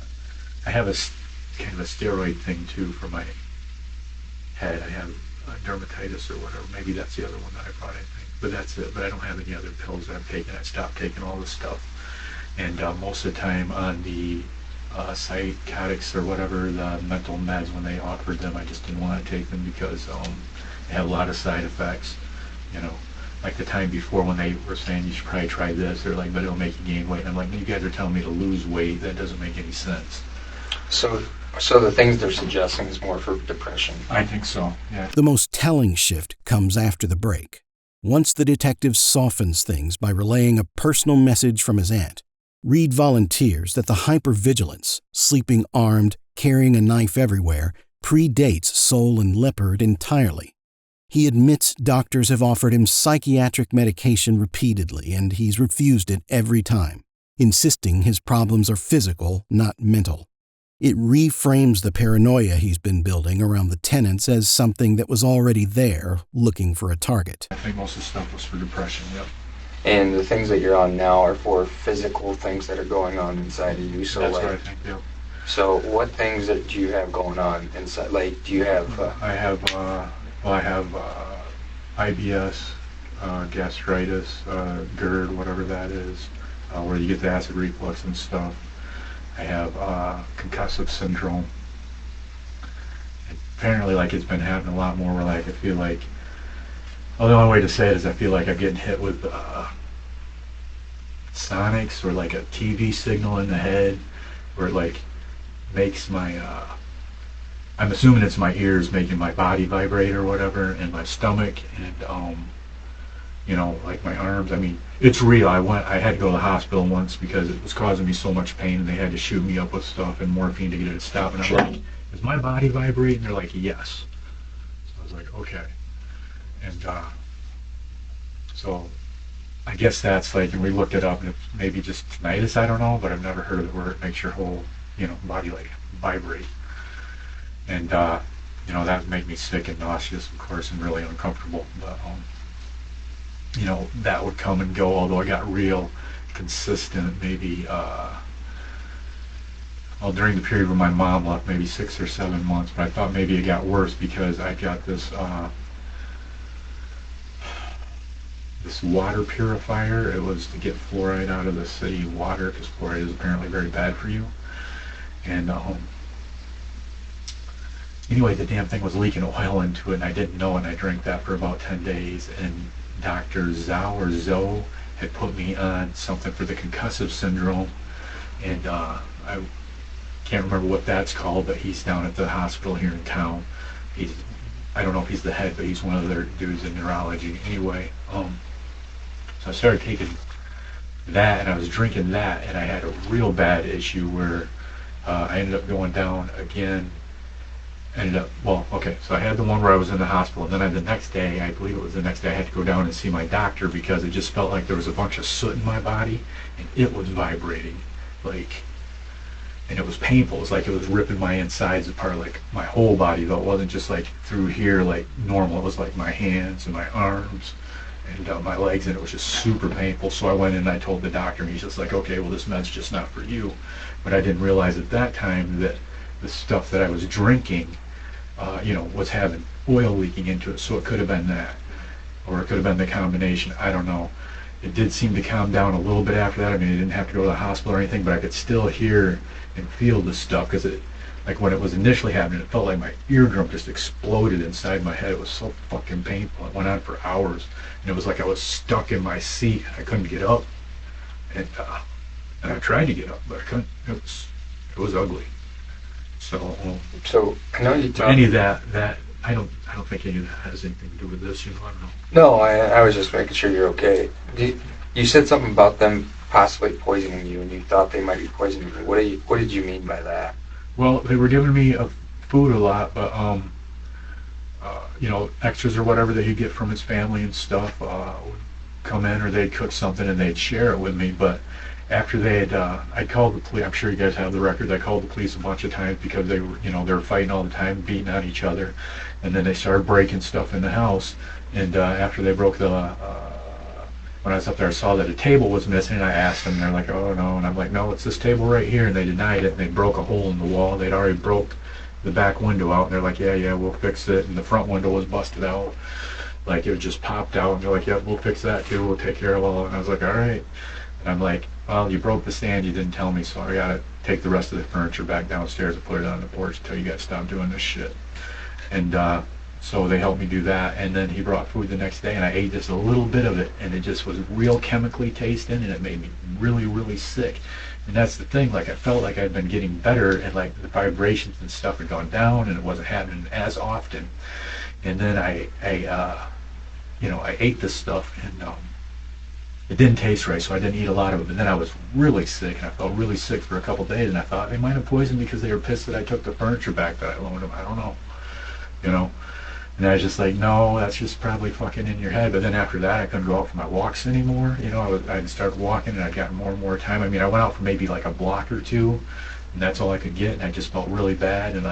I have a kind of a steroid thing too for my head. I have dermatitis or whatever. Maybe that's the other one that I brought, I think. But that's it. But I don't have any other pills that I'm taking. I stopped taking all this stuff. And most of the time on the psychotics or whatever, the mental meds, when they offered them, I just didn't want to take them because they have a lot of side effects. Like the time before when they were saying you should probably try this, they're like, but it'll make you gain weight. And I'm like, you guys are telling me to lose weight. That doesn't make any sense. So, So the things they're suggesting is more for depression. I think so, yeah. The most telling shift comes after the break. Once the detective softens things by relaying a personal message from his aunt, Reed volunteers that the hypervigilance, sleeping armed, carrying a knife everywhere, predates Soule and Lepird entirely. He admits doctors have offered him psychiatric medication repeatedly, and he's refused it every time, insisting his problems are physical, not mental. It reframes the paranoia he's been building around the tenants as something that was already there, looking for a target. I think most of the stuff was for depression, yep. And the things that you're on now are for physical things that are going on inside of you. So That's like, what I think, yep. So what things do you have going on inside? Like, do you have? I have IBS, gastritis, GERD, whatever that is, where you get the acid reflux and stuff. I have concussive syndrome. Apparently, like, it's been happening a lot more where, like, I feel like, well, the only way to say it is I feel like I'm getting hit with sonics or like a TV signal in the head where it like makes my, I'm assuming it's my ears making my body vibrate or whatever, and my stomach and, you know, like my arms. I mean, it's real. I had to go to the hospital once because it was causing me so much pain, and they had to shoot me up with stuff and morphine to get it to stop. And I'm like, is my body vibrating? They're like, yes. So I was like, okay. And so I guess that's like, and we looked it up, and it's maybe just tinnitus, I don't know, but I've never heard of it where it makes your whole, you know, body like vibrate. And, you know, that would make me sick and nauseous, of course, and really uncomfortable. But, you know, that would come and go, although I got real consistent maybe, well, during the period when my mom left, maybe 6 or 7 months, but I thought maybe it got worse because I got this, this water purifier. It was to get fluoride out of the city water because fluoride is apparently very bad for you. And, anyway, the damn thing was leaking oil into it, and I didn't know, and I drank that for about 10 days, and Dr. Zoe had put me on something for the concussive syndrome, and I can't remember what that's called, but he's down at the hospital here in town. I don't know if he's the head, but he's one of their dudes in neurology. Anyway, so I started taking that, and I was drinking that, and I had a real bad issue where I ended up going down again. So I had the one where I was in the hospital, and then the next day, I believe it was the next day, I had to go down and see my doctor because it just felt like there was a bunch of soot in my body, and it was vibrating, like, and it was painful. It was like it was ripping my insides apart, like my whole body, though. It wasn't just like through here, like normal. It was like my hands and my arms and my legs, and it was just super painful. So I went in and I told the doctor, and he's just like, okay, well, this med's just not for you. But I didn't realize at that time that the stuff that I was drinking, you know, was having oil leaking into it. So it could have been that, or it could have been the combination. I don't know. It did seem to calm down a little bit after that. I mean, I didn't have to go to the hospital or anything, but I could still hear and feel the stuff because it, like when it was initially happening, it felt like my eardrum just exploded inside my head. It was so fucking painful. It went on for hours, and it was like I was stuck in my seat. I couldn't get up, and I tried to get up, but I couldn't. It was ugly. So I know you talked. Any of that I don't think any of that has anything to do with this. You know, I don't know. No, I was just making sure you're okay. You said something about them possibly poisoning you, and you thought they might be poisoning you. What did you mean by that? Well, they were giving me food a lot, but you know, extras or whatever that he'd get from his family and stuff would come in, or they'd cook something and they'd share it with me. But after they had, I called the police. I'm sure you guys have the records. I called the police a bunch of times because they were, you know, they were fighting all the time, beating on each other, and then they started breaking stuff in the house. And after they broke the, when I was up there, I saw that a table was missing, and I asked them, and they're like, "Oh no," and I'm like, "No, it's this table right here," and they denied it. And they broke a hole in the wall. They'd already broke the back window out, and they're like, "Yeah, we'll fix it." And the front window was busted out, like it just popped out. And they're like, "Yeah, we'll fix that too. We'll take care of all." And I was like, "All right." And I'm like, "Well, you broke the stand, you didn't tell me, so I gotta take the rest of the furniture back downstairs and put it on the porch until you guys stop doing this shit." And So they helped me do that, and then he brought food the next day, and I ate just a little bit of it, and it just was real chemically tasting, and it made me really, really sick. And that's the thing, like I felt like I'd been getting better, and like the vibrations and stuff had gone down, and it wasn't happening as often. And then I ate this stuff, and it didn't taste right, so I didn't eat a lot of it. But then I was really sick, and I felt really sick for a couple of days, and I thought they might have poisoned me because they were pissed that I took the furniture back that I loaned them. I don't know, And I was just like, no, that's just probably fucking in your head. But then after that, I couldn't go out for my walks anymore. I'd start walking, and I'd gotten more and more time. I mean, I went out for maybe like a block or two, and that's all I could get, and I just felt really bad, and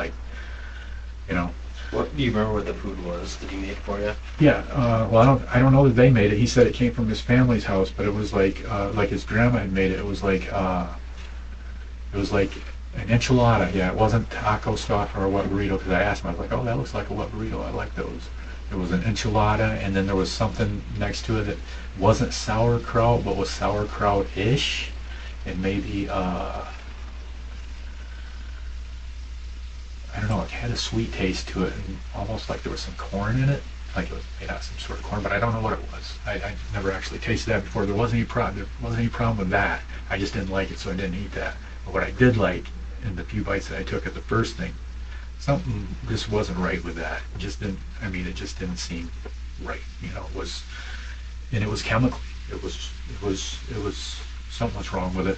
What do you remember what the food was that he made for you? Yeah, well, I don't know that they made it. He said it came from his family's house, but it was like his grandma had made it. It was like an enchilada. Yeah, it wasn't taco stuff or a wet burrito, because I asked him, I was like, oh, that looks like a wet burrito. I like those. It was an enchilada, and then there was something next to it that wasn't sauerkraut, but was sauerkraut-ish, and maybe I don't know, it had a sweet taste to it, and almost like there was some corn in it, like it was made out of some sort of corn, but I don't know what it was. I never actually tasted that before. There wasn't any problem with that. I just didn't like it, so I didn't eat that. But what I did like, in the few bites that I took at the first thing, something just wasn't right with that. It just didn't seem right. It was chemical. It was something was wrong with it.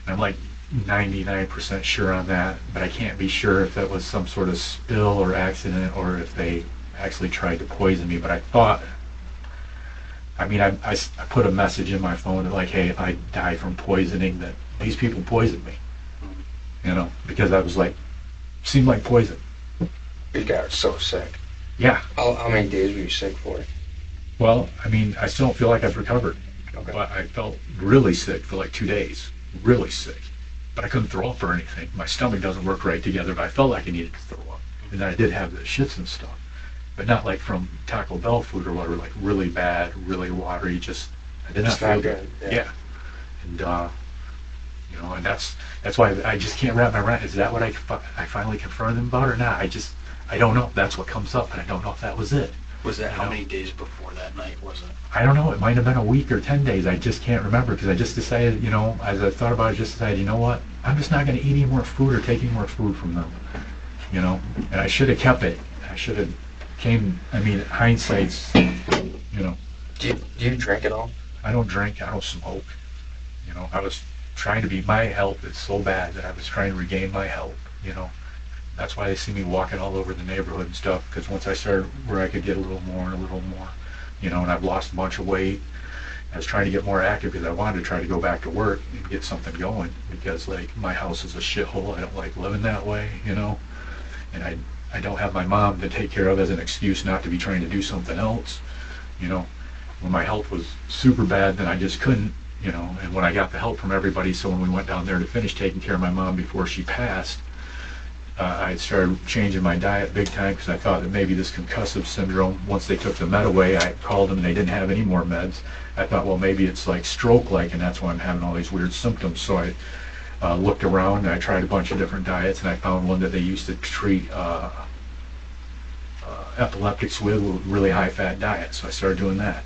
And I'm like 99% sure on that, but I can't be sure if that was some sort of spill or accident, or if they actually tried to poison me. But I thought, I put a message in my phone like, hey, if I die from poisoning, that these people poisoned me, because I was like, seemed like poison. You got so sick. Yeah. How many days were you sick for? Well, I still don't feel like I've recovered. Okay. But I felt really sick for like 2 days, really sick. But I couldn't throw up or anything. My stomach doesn't work right together, but I felt like I needed to throw up. And then I did have the shits and stuff, but not like from Taco Bell food or whatever, like really bad, really watery, I did not feel good. Yeah. And, and that's why I just can't wrap my mind. Is that what I finally confronted them about or not? I don't know. That's what comes up, and I don't know if that was it. Was that how many days before that night was it? I don't know. It might have been a week or 10 days. I just can't remember, because I just decided, as I thought about it, you know what? I'm just not going to eat any more food or take any more food from them, And I should have kept it. I should have hindsight's, Do you drink at all? I don't drink. I don't smoke. I was trying to my health is so bad that I was trying to regain my health, That's why they see me walking all over the neighborhood and stuff, because once I started where I could get a little more, and I've lost a bunch of weight. I was trying to get more active because I wanted to try to go back to work and get something going, because like my house is a shithole. I don't like living that way, and I don't have my mom to take care of as an excuse not to be trying to do something else, When my health was super bad, then I just couldn't, and when I got the help from everybody, so when we went down there to finish taking care of my mom before she passed, I started changing my diet big time, because I thought that maybe this concussive syndrome, once they took the med away, I called them and they didn't have any more meds. I thought, well, maybe it's like stroke-like, and that's why I'm having all these weird symptoms. So I looked around, and I tried a bunch of different diets, and I found one that they used to treat epileptics with really high-fat diet. So I started doing that,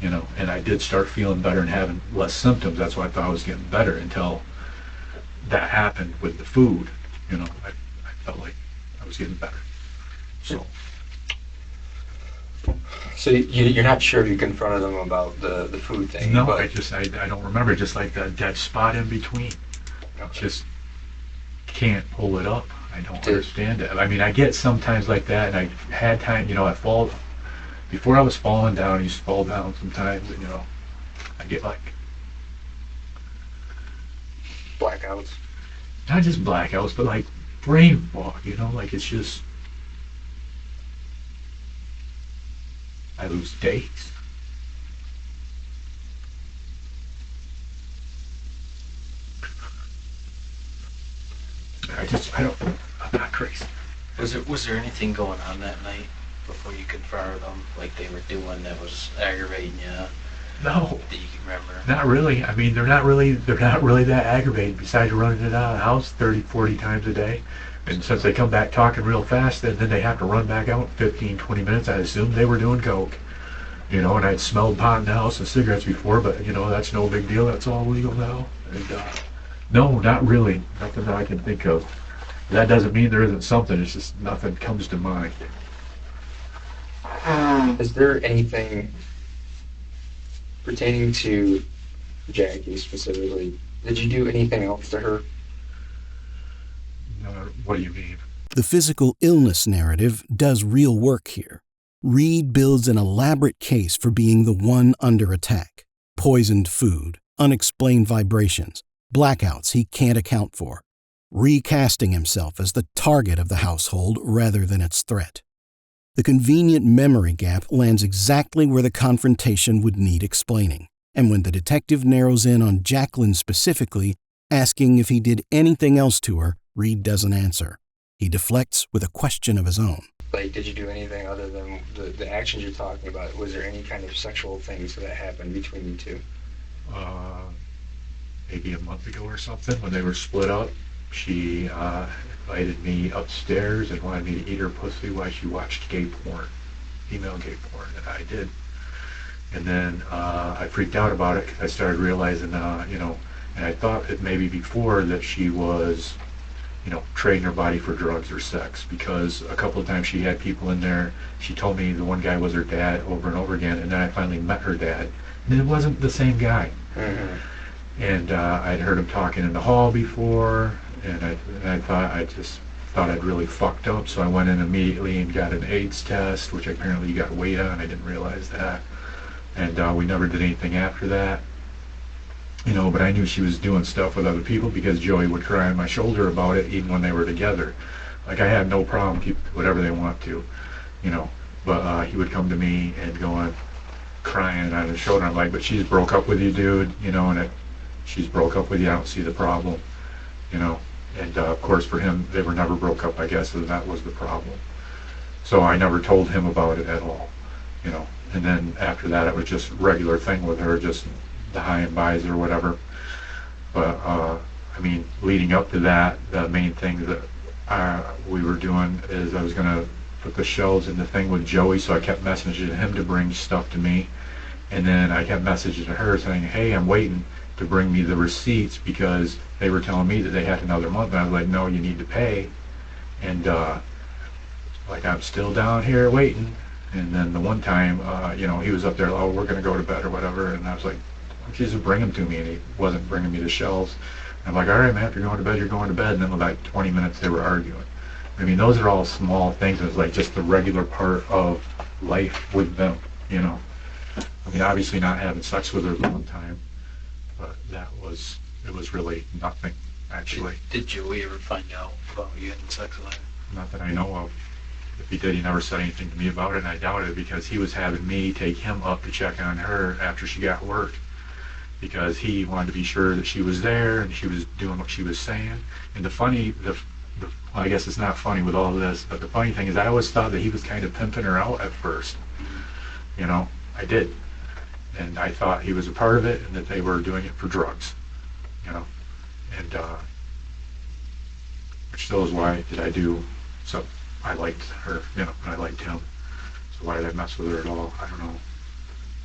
and I did start feeling better and having less symptoms. That's why I thought I was getting better, until that happened with the food. I felt like I was getting better. So you're not sure you confronted them about the food thing? No, but I don't remember. Just like that dead spot in between. Okay. Just can't pull it up. I don't understand it. I get sometimes like that, and I had time. I fall before I was falling down. I used to fall down sometimes, and I get like blackouts. Not just blackouts, but like brain fog. Like it's just. I lose days. I'm not crazy. Was there anything going on that night before you confronted them, like they were doing that was aggravating you? No, that you can remember? not really. I mean, they're not really that aggravated besides running it out of the house 30, 40 times a day. And since they come back talking real fast, then they have to run back out in 15, 20 minutes. I assumed they were doing coke. You know, and I'd smelled pot in the house and cigarettes before, but, you know, that's no big deal. That's all legal now. And, no, not really. Nothing that I can think of. That doesn't mean there isn't something. It's just nothing comes to mind. Is there anything pertaining to Jackie specifically? Did you do anything else to her? What do you mean? The physical illness narrative does real work here. Reed builds an elaborate case for being the one under attack. Poisoned food, unexplained vibrations, blackouts he can't account for. Recasting himself as the target of the household rather than its threat. The convenient memory gap lands exactly where the confrontation would need explaining. And when the detective narrows in on Jaclyn specifically, asking if he did anything else to her, Reed doesn't answer. He deflects with a question of his own. Like, did you do anything other than the actions you're talking about? Was there any kind of sexual things that happened between you two? Maybe a month ago or something, when they were split up, she invited me upstairs and wanted me to eat her pussy while she watched gay porn, female gay porn, and I did. And then I freaked out about it because I started realizing, you know, and I thought it maybe before that she was, you know, trading her body for drugs or sex, because a couple of times she had people in there. She told me the one guy was her dad over and over again, and then I finally met her dad, and it wasn't the same guy. Mm-hmm. And I'd heard him talking in the hall before, and I just thought I'd really fucked up, so I went in immediately and got an AIDS test, which apparently you got to wait on. I didn't realize that. And we never did anything after that. You know, but I knew she was doing stuff with other people because Joey would cry on my shoulder about it even when they were together. Like, I had no problem keeping whatever they want to, you know. But he would come to me and go on crying on his shoulder. I'm like, but she's broke up with you, dude, you know, and she's broke up with you. I don't see the problem, you know. And of course for him, they were never broke up, I guess, and that was the problem. So I never told him about it at all, you know. And then after that, it was just a regular thing with her, just the high and buys or whatever. But I mean, leading up to that, the main thing that we were doing is I was going to put the shelves in the thing with Joey, so I kept messaging him to bring stuff to me. And then I kept messaging her saying, hey, I'm waiting to bring me the receipts because they were telling me that they had another month. And I was like, no, you need to pay. And like, I'm still down here waiting. And then the one time, you know, he was up there, oh, we're going to go to bed or whatever. And I was like, why don't you just bring them to me? And he wasn't bringing me the shelves. And I'm like, all right, man, if you're going to bed, you're going to bed. And then about 20 minutes, they were arguing. I mean, those are all small things. It was like just the regular part of life with them, you know. I mean, obviously not having sex with her the one time, but it was really nothing, actually. Did Joey ever find out about you having sex with her? Not that I know of. If he did, he never said anything to me about it, and I doubt it because he was having me take him up to check on her after she got work because he wanted to be sure that she was there and she was doing what she was saying. And well, I guess it's not funny with all this, but the funny thing is I always thought that he was kind of pimping her out at first. You know, I did. And I thought he was a part of it and that they were doing it for drugs, you know. And which shows why did I do so. I liked her, you know, and I liked him. So why did I mess with her at all? I don't know.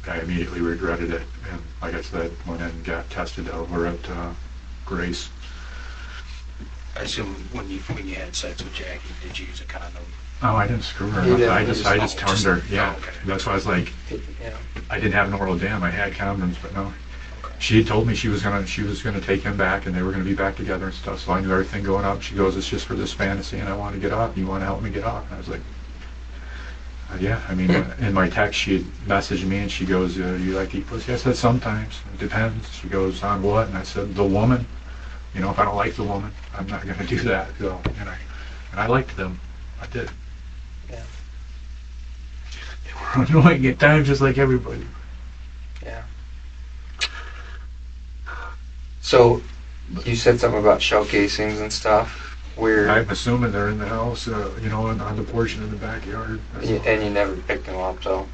I immediately regretted it, and like I said, went in and got tested over at Grace. I assume when you had sex with Jackie, did you use a condom? Oh, I didn't screw her. I just turned her. Yeah, okay. That's why I was like, I didn't have an oral dam. I had condoms, but no. She had told me she was gonna take him back, and they were gonna be back together and stuff. So I knew everything going up. She goes, "It's just for this fantasy, and I want to get off. You want to help me get off?" And I was like, "Yeah." I mean, in my text, she had messaged me, and she goes, "You like to eat pussy?" I said, "Sometimes. It depends." She goes, "On what?" And I said, "The woman. You know, if I don't like the woman, I'm not gonna do that." So, and I liked them. I did. Yeah. They were annoying at times, just like everybody. Yeah. So, you said something about shell casings and stuff. I'm assuming they're in the house, you know, on the porch in the backyard. And you never picked them up, though?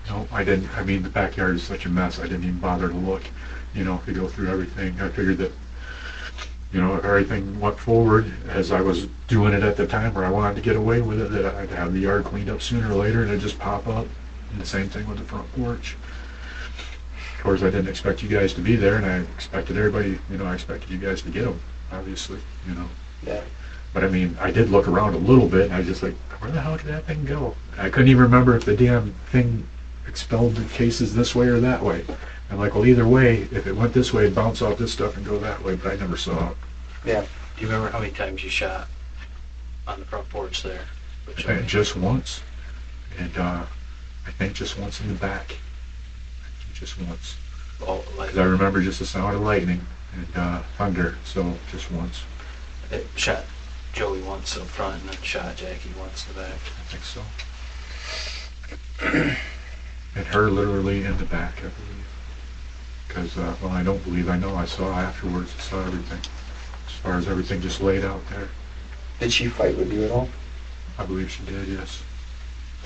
No, I didn't. I mean, the backyard is such a mess. I didn't even bother to look, to go through everything. I figured that, if everything went forward as I was doing it at the time, where I wanted to get away with it, that I'd have the yard cleaned up sooner or later, and it'd just pop up. And the same thing with the front porch. Of course, I didn't expect you guys to be there, and I expected everybody, I expected you guys to get them, obviously, Yeah. But I mean, I did look around a little bit, and I was just like, where the hell did that thing go? I couldn't even remember if the damn thing expelled the cases this way or that way. I'm like, well, either way, if it went this way, it'd bounce off this stuff and go that way, but I never saw it. Yeah. Do you remember how many times you shot on the front porch there? And just once. And I think just once in the back. Just once. Oh, like, 'cause I remember just the sound of lightning and thunder, so just once. it shot Joey once up front and then shot Jackie once in the back. I think so. And her literally in the back, I believe. Because, well, I don't believe, I know I saw afterwards, I saw everything. As far as everything just laid out there. Did she fight with you at all? I believe she did, yes.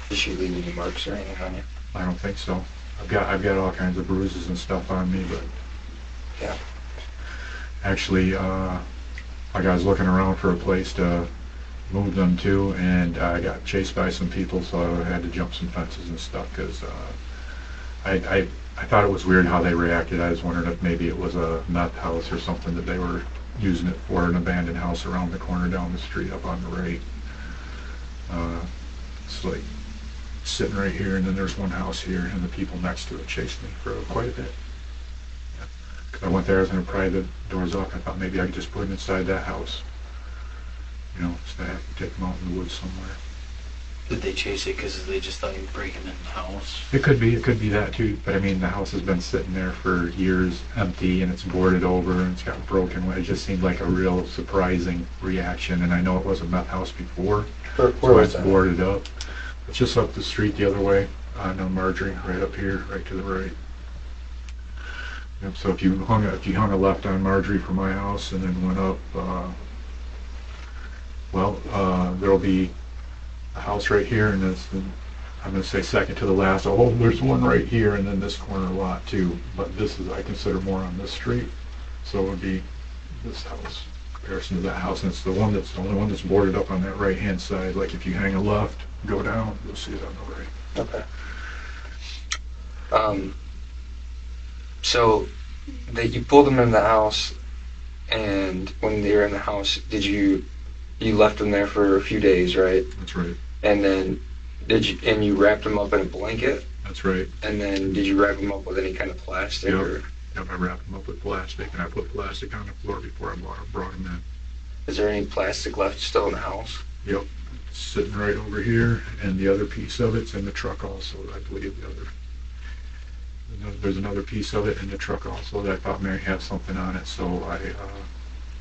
Did she leave any marks or anything on you? I don't think so. I've got all kinds of bruises and stuff on me, but Yeah. actually, like I was looking around for a place to move them to, and I got chased by some people, so I had to jump some fences and stuff, because I thought it was weird how they reacted. I was wondering if maybe it was a meth house or something that they were using it for, an abandoned house around the corner down the street up on the right. It's like sitting right here, and then there's one house here, and the people next to it chased me for quite a bit. Because I went there, I was going to pry the doors off. I thought maybe I could just put them inside that house. Instead I have to take them out in the woods somewhere. Did they chase it because they just thought you were breaking in the house? It could be that too. But I mean, the house has been sitting there for years, empty, and it's boarded over, and it's got broken. It just seemed like a real surprising reaction. And I know it was a meth house before, Where so was it's that? boarded up. It's just up the street the other way on Marjorie, right up here, right to the right. Yep, so if you hung a left on Marjorie from my house and then went up, there'll be a house right here, and I'm going to say second to the last. Oh, there's one right here, and then this corner lot too. But this is, I consider, more on this street, so it would be this house in comparison to that house, and it's the only one that's boarded up on that right-hand side. Like if you hang a left, go down, you'll see it on the right. Okay. So that you pulled them in the house, and when they were in the house, you left them there for a few days, right? That's right. And then you wrapped them up in a blanket? That's right. And then did you wrap them up with any kind of plastic? Yep. Or Yep, I wrapped them up with plastic, and I put plastic on the floor before I brought them in. is there any plastic left still in the house? Yep, it's sitting right over here, and the other piece of it's in the truck also, I believe. There's another piece of it in the truck also that I thought may have something on it, so I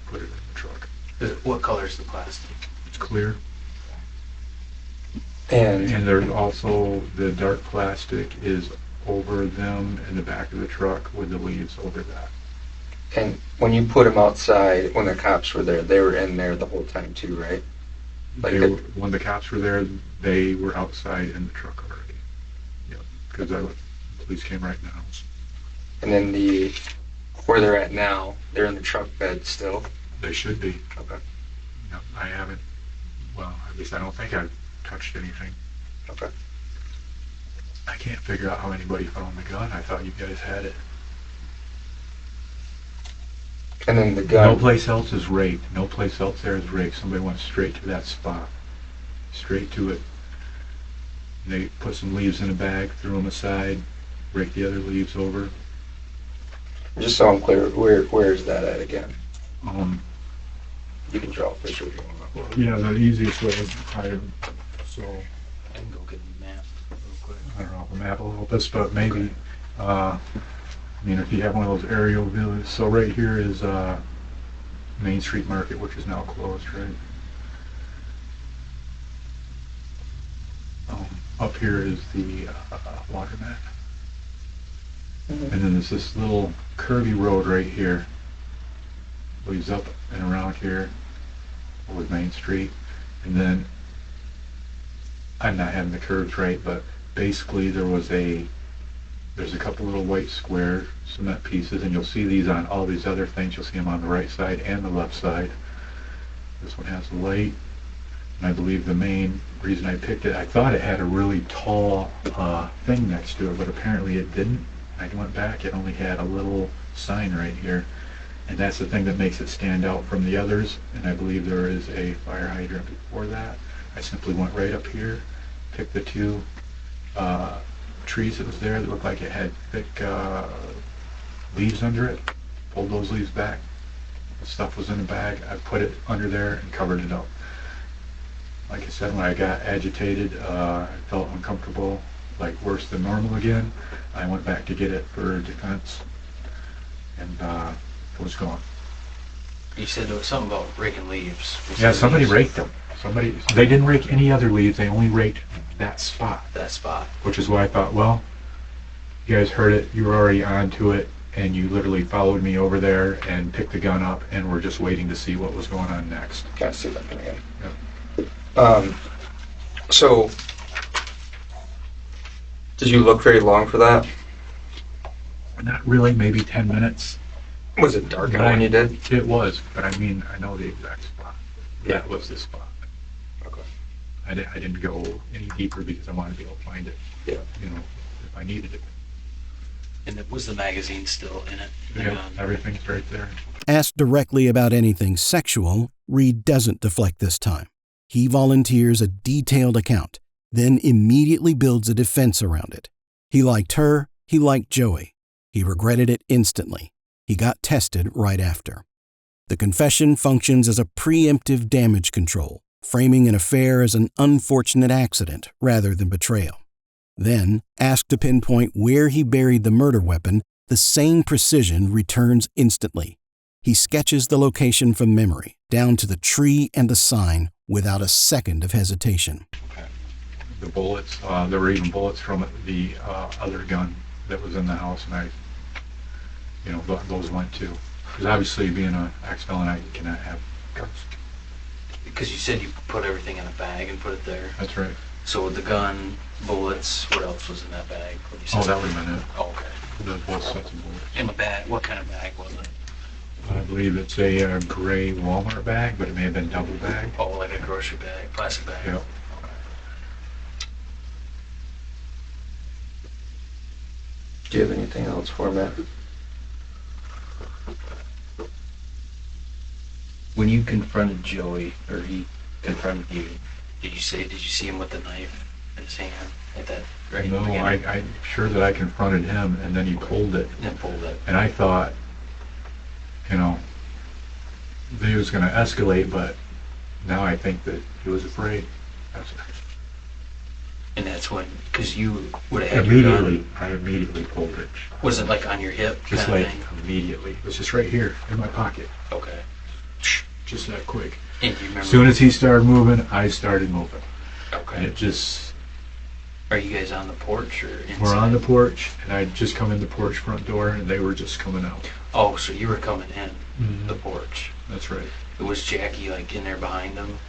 put it in the truck. What color is the plastic? It's clear. And there's also the dark plastic is over them in the back of the truck with the leaves over that. And when you put them outside, when the cops were there, they were in there the whole time too, right? When the cops were there, they were outside in the truck already. Yep, because the police came right in the house. And then where they're at now, they're in the truck bed still? They should be. Okay. Yep, I haven't, well, at least I don't think I've touched anything. Okay. I can't figure out how anybody found the gun. I thought you guys had it. And then the gun. No place else is raped. No place else there is raped. Somebody went straight to that spot. Straight to it. And they put some leaves in a bag, threw them aside, raked the other leaves over. Just so I'm clear, where is that at again? You can draw a picture if you want. Yeah, the easiest way is higher. So, I can go get a map real quick. I don't know if a map will help us, but maybe, if you have one of those aerial views. So right here is Main Street Market, which is now closed, right? Up here is the laundromat. Mm-hmm. And then there's this little curvy road right here. Leads up and around here with Main Street. And then, I'm not having the curves right, but basically there's a couple little white square cement pieces, and you'll see these on all these other things. You'll see them on the right side and the left side. This one has the light, and I believe the main reason I picked it, I thought it had a really tall thing next to it, but apparently it didn't. I went back, it only had a little sign right here, and that's the thing that makes it stand out from the others, and I believe there is a fire hydrant before that. I simply went right up here, picked the two trees that was there that looked like it had thick leaves under it, pulled those leaves back. The stuff was in the bag. I put it under there and covered it up. Like I said, when I got agitated, I felt uncomfortable, like worse than normal again. I went back to get it for defense, and it was gone. You said there was something about raking leaves. Yeah, somebody raked them. They didn't rake any other leaves. They only raked that spot. That spot. Which is why I thought, well, you guys heard it. You were already onto it, and you literally followed me over there and picked the gun up, and we're just waiting to see what was going on next. Can't see that again. Yep. So, did you look very long for that? Not really, maybe 10 minutes. Was it dark out when you did? It was, but I mean, I know the exact spot. Yeah. That was the spot. Okay. I didn't go any deeper because I wanted to be able to find it, Yeah. you know, if I needed it. And was the magazine still in it? Yeah, everything's right there. Asked directly about anything sexual, Reed doesn't deflect this time. He volunteers a detailed account, then immediately builds a defense around it. He liked her, he liked Joey. He regretted it instantly. He got tested right after. The confession functions as a preemptive damage control, framing an affair as an unfortunate accident rather than betrayal. Then, asked to pinpoint where he buried the murder weapon, the same precision returns instantly. He sketches the location from memory, down to the tree and the sign, without a second of hesitation. The bullets, there were even bullets from the other gun that was in the house, and those went too. Because obviously, being an ex-felon, I cannot have guns. Because you said you put everything in a bag and put it there. That's right. So the gun, bullets, what else was in that bag? That would have been it. Oh, okay. Both sets of bullets. In a bag, what kind of bag was it? I believe it's a gray Walmart bag, but it may have been double bag. Oh, like a grocery bag, plastic bag? Yep. Okay. Do you have anything else for me? When you confronted Joey, or he confronted you, did you see him with the knife in his hand at that right No, beginning? I'm sure that I confronted him, and then he pulled it. Then pulled it. And I thought, that he was going to escalate, but now I think that he was afraid. And that's when, because you would have had your gun. I immediately pulled it. Was it like on your hip Just kind like of thing? immediately. It was just right here in my pocket. Okay. Just that quick. And you remember? As soon as he started moving, I started moving. And Okay. it just... Are you guys on the porch or inside? We're on the porch, and I'd just come in the porch front door, and they were just coming out. Oh, so you were coming in Mhm. the porch. That's right. Was Jackie like in there behind him?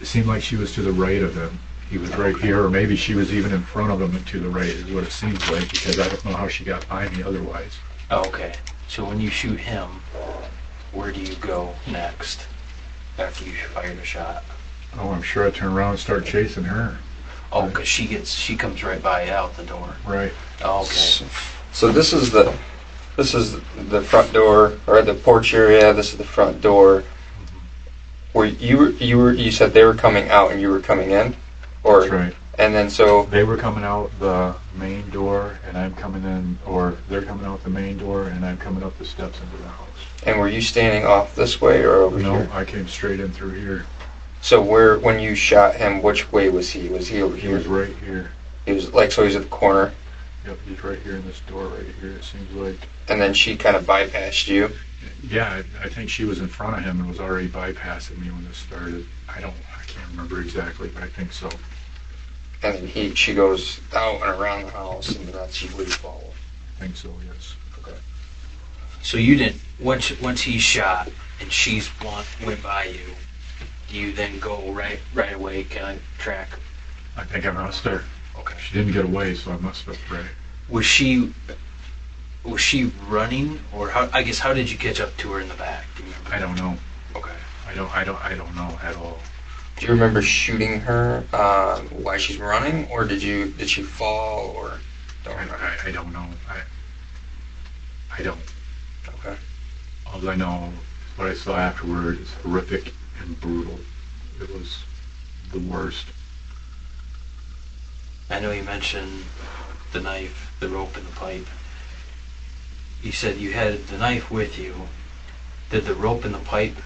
It seemed like she was to the right of him. He was right here, or maybe she was even in front of him and to the right is what it seems like, because I don't know how she got by me otherwise. Oh, okay. So when you shoot him, where do you go next after you fired a shot? Oh, I'm sure I turn around and start chasing her. Oh, because she comes right by out the door. Right. Oh, okay. So this is the front door, or the porch area. This is the front door. Where you said they were coming out and you were coming in, or That's right. and then so They were coming out the main door, and I'm coming in, or they're coming out the main door, and I'm coming up the steps into the house. and were you standing off this way or over No, here? I came straight in through here. So when you shot him, which way was he? Was he over He here? was right here. He was like, so he's at the corner, Yep, he's right here in this door right here, it seems like. and then she kind of bypassed you. Yeah, I think she was in front of him and was already bypassing me when this started. I can't remember exactly, but I think so. And then she goes out and around the house, and that's where you follow. I think so, yes. Okay. So you didn't once he shot and she's went by you. Do you then go right away? Can I track? I think I missed her. Okay. She didn't get away, so I must have right. Was she running, or I guess how did you catch up to her in the back? Do you remember? I don't know. Okay. I don't know at all. Do you remember shooting her while she's running, or did she fall, or don't remember? I don't know. I don't. Okay. All I know, what I saw afterward is horrific and brutal. It was the worst. I know you mentioned the knife, the rope, and the pipe. You said you had the knife with you. Did the rope and the pipe,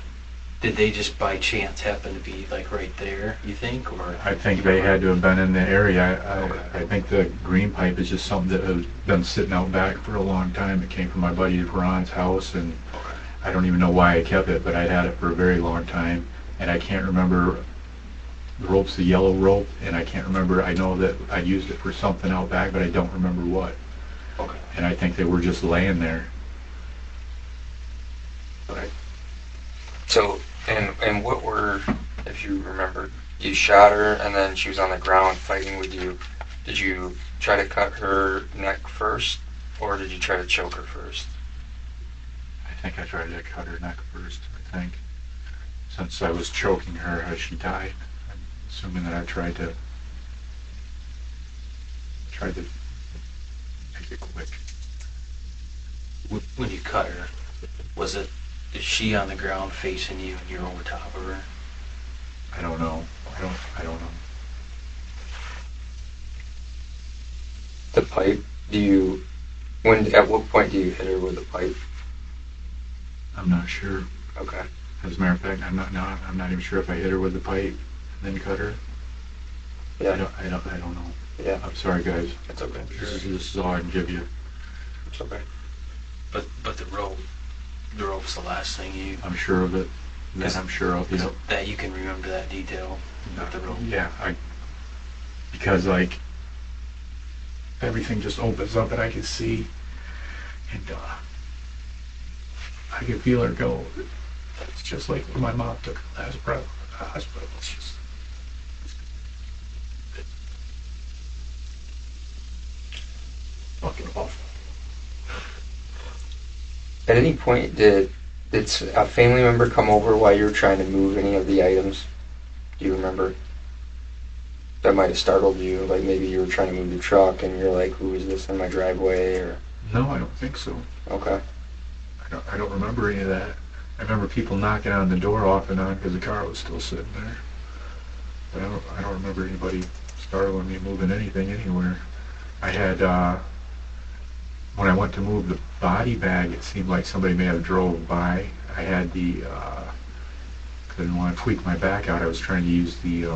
did they just by chance happen to be like right there, you think? Or I think they had to have been in the area. I think the green pipe is just something that has been sitting out back for a long time. It came from my buddy Ron's house, and I don't even know why I kept it, but I'd had it for a very long time, and I can't remember. The rope's the yellow rope, and I can't remember. I know that I used it for something out back, but I don't remember what. Okay. And I think they were just laying there. Okay. So, and what were, if you remember, you shot her, and then she was on the ground fighting with you. Did you try to cut her neck first, or did you try to choke her first? I think I tried to cut her neck first, I think. Since I was choking her as she died. I'm assuming that I tried to make it quick. When you cut her, is she on the ground facing you and you're over top of her? I don't know. I don't know. The pipe, at what point do you hit her with the pipe? I'm not sure. Okay. As a matter of fact, I'm not even sure if I hit her with the pipe and then cut her. Yeah. I don't know. Yeah. I'm sorry, guys. That's okay. This is all I can give you. It's okay. But the rope's the last thing you... I'm sure of it. That I'm sure of. Yep. That you can remember that detail with the rope. Yeah, because like everything just opens up and I can see, and I can feel her go. It's just like when my mom took her last breath at the hospital. It's just fucking awful. At any point, did a family member come over while you were trying to move any of the items? Do you remember? That might have startled you, like maybe you were trying to move the truck and you're like, who is this in my driveway? Or No, I don't think so. okay. I don't remember any of that. I remember people knocking on the door off and on because the car was still sitting there. But I don't remember anybody startling me moving anything anywhere. I had when I went to move the body bag, it seemed like somebody may have drove by. I had the didn't want to tweak my back out. I was trying to use the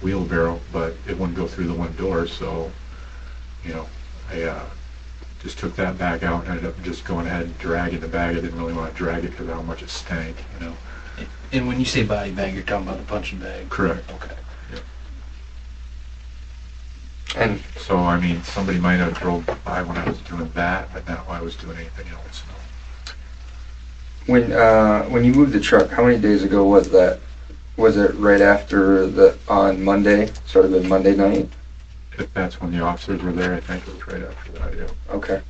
wheelbarrow, but it wouldn't go through the one door, so I just took that bag out and ended up just going ahead and dragging the bag. I didn't really want to drag it because of how much it stank, And when you say body bag, you're talking about the punching bag? Correct. Okay. Yep. And So, I mean, somebody might have drove by when I was doing that, but not while I was doing anything else. when you moved the truck, how many days ago was that? Was it right after on Monday? Sort of a Monday night? If that's when the officers were there, I think it was right after that, yeah. Okay.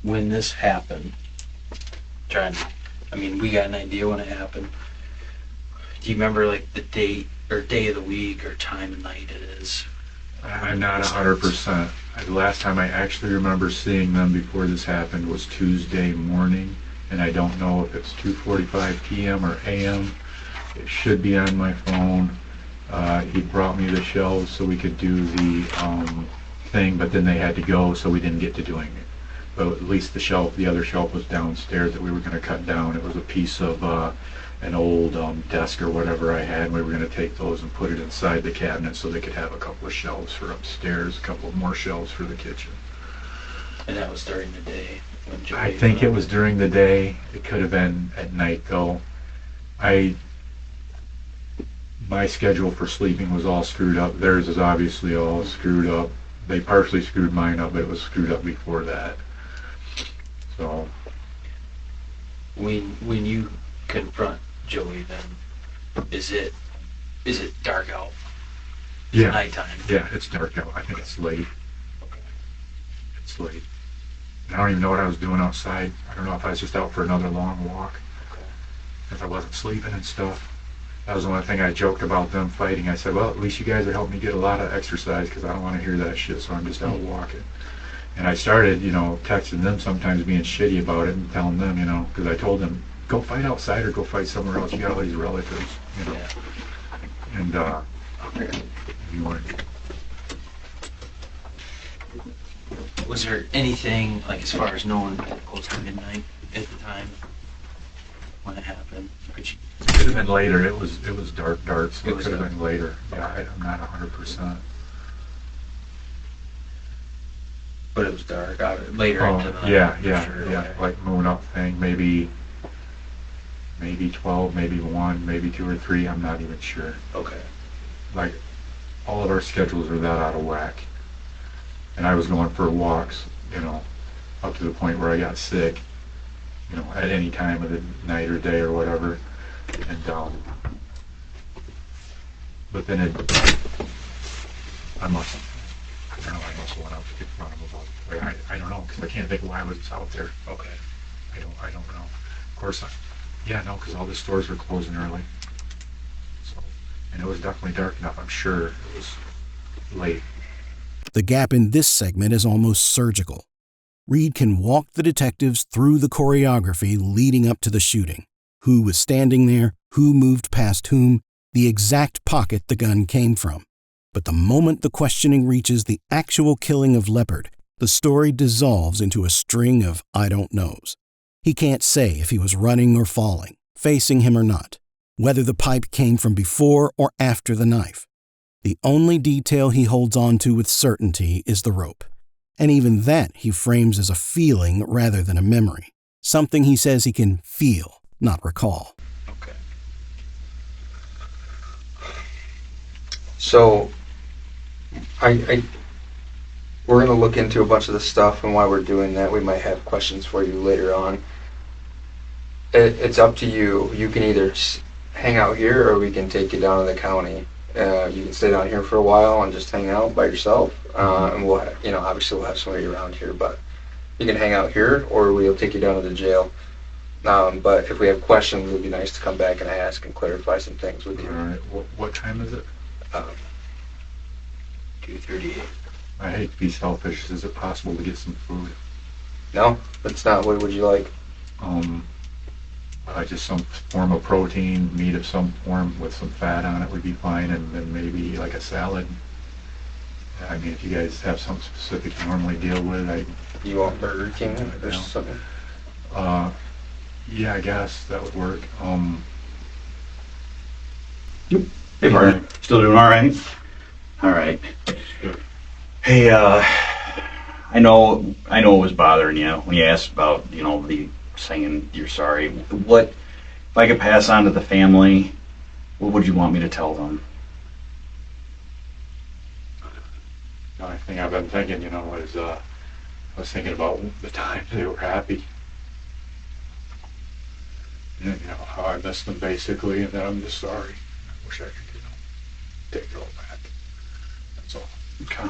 When this happened, we got an idea when it happened. Do you remember like the date or day of the week or time of night it is? I'm not 100%. The last time I actually remember seeing them before this happened was Tuesday morning, and I don't know if it's 2:45 p.m. or a.m. It should be on my phone. He brought me the shelves so we could do the thing, but then they had to go, so we didn't get to doing it. But at least the other shelf was downstairs that we were going to cut down. It was a piece of an old desk or whatever I had. We were going to take those and put it inside the cabinet so they could have a couple of shelves for upstairs, a couple of more shelves for the kitchen. And that was during the day? When Joey I think it was during the day. It could have been at night, though. My schedule for sleeping was all screwed up. Theirs is obviously all screwed up. They partially screwed mine up, but it was screwed up before that. So when you confront Joey, then is Is it dark out? Yeah, Nighttime? yeah, it's dark out. I think it's late. Okay. It's late. And I don't even know what I was doing outside. I don't know if I was just out for another long walk, Okay. if I wasn't sleeping and stuff. That was the one thing I joked about them fighting. I said, well, at least you guys are helping me get a lot of exercise because I don't want to hear that shit, so I'm just out walking. And I started, texting them sometimes being shitty about it and telling them, because I told them, go fight outside or go fight somewhere else. You got all these relatives, Yeah. And Okay. you weren't. Was there anything, like, as far as knowing close to midnight at the time when it happened? Could you? It could have been later. It was dark, so It it was could have dark. been later. Yeah, I'm not 100%. But it was dark. Later into the night. Yeah, Sure, yeah. okay. Like moon up thing, maybe 12, maybe 1, maybe 2 or 3. I'm not even sure. Okay. Like, all of our schedules are that out of whack. And I was going for walks, up to the point where I got sick, at any time of the night or day or whatever. And, but then I don't know, I must have went out to get front of them about, I don't know, because I can't think of why I was out there. Okay. I don't know. Of course, because all the stores were closing early. So, and it was definitely dark enough, I'm sure. It was late. The gap in this segment is almost surgical. Reed can walk the detectives through the choreography leading up to the shooting. Who was standing there, who moved past whom, the exact pocket the gun came from. But the moment the questioning reaches the actual killing of Lepird, the story dissolves into a string of I don't knows. He can't say if he was running or falling, facing him or not, whether the pipe came from before or after the knife. The only detail he holds on to with certainty is the rope. And even that he frames as a feeling rather than a memory. Something he says he can feel, not recall. Okay. So, we're going to look into a bunch of the stuff, and while we're doing that, we might have questions for you later on. It's up to you. You can either hang out here, or we can take you down to the county. You can stay down here for a while and just hang out by yourself, and we'll, obviously we'll have somebody around here, but you can hang out here, or we'll take you down to the jail. But if we have questions, it would be nice to come back and ask and clarify some things with you. All right. What time is it? 2:38. I hate to be selfish. Is it possible to get some food? No, it's not. What would you like? Just some form of protein, meat of some form with some fat on it would be fine, and then maybe like a salad. I mean, if you guys have something specific you normally deal with, You want Burger King or No. something? yeah, I guess that would work. Hey, Bart. Still doing all right? All right. Good. Hey, I know it was bothering you when you asked about, the saying you're sorry. What, if I could pass on to the family, what would you want me to tell them? The only thing I've been thinking, is I was thinking about the times they were happy. And, how I missed them basically, and that I'm just sorry. I wish I could, take it all back. That's all. Okay.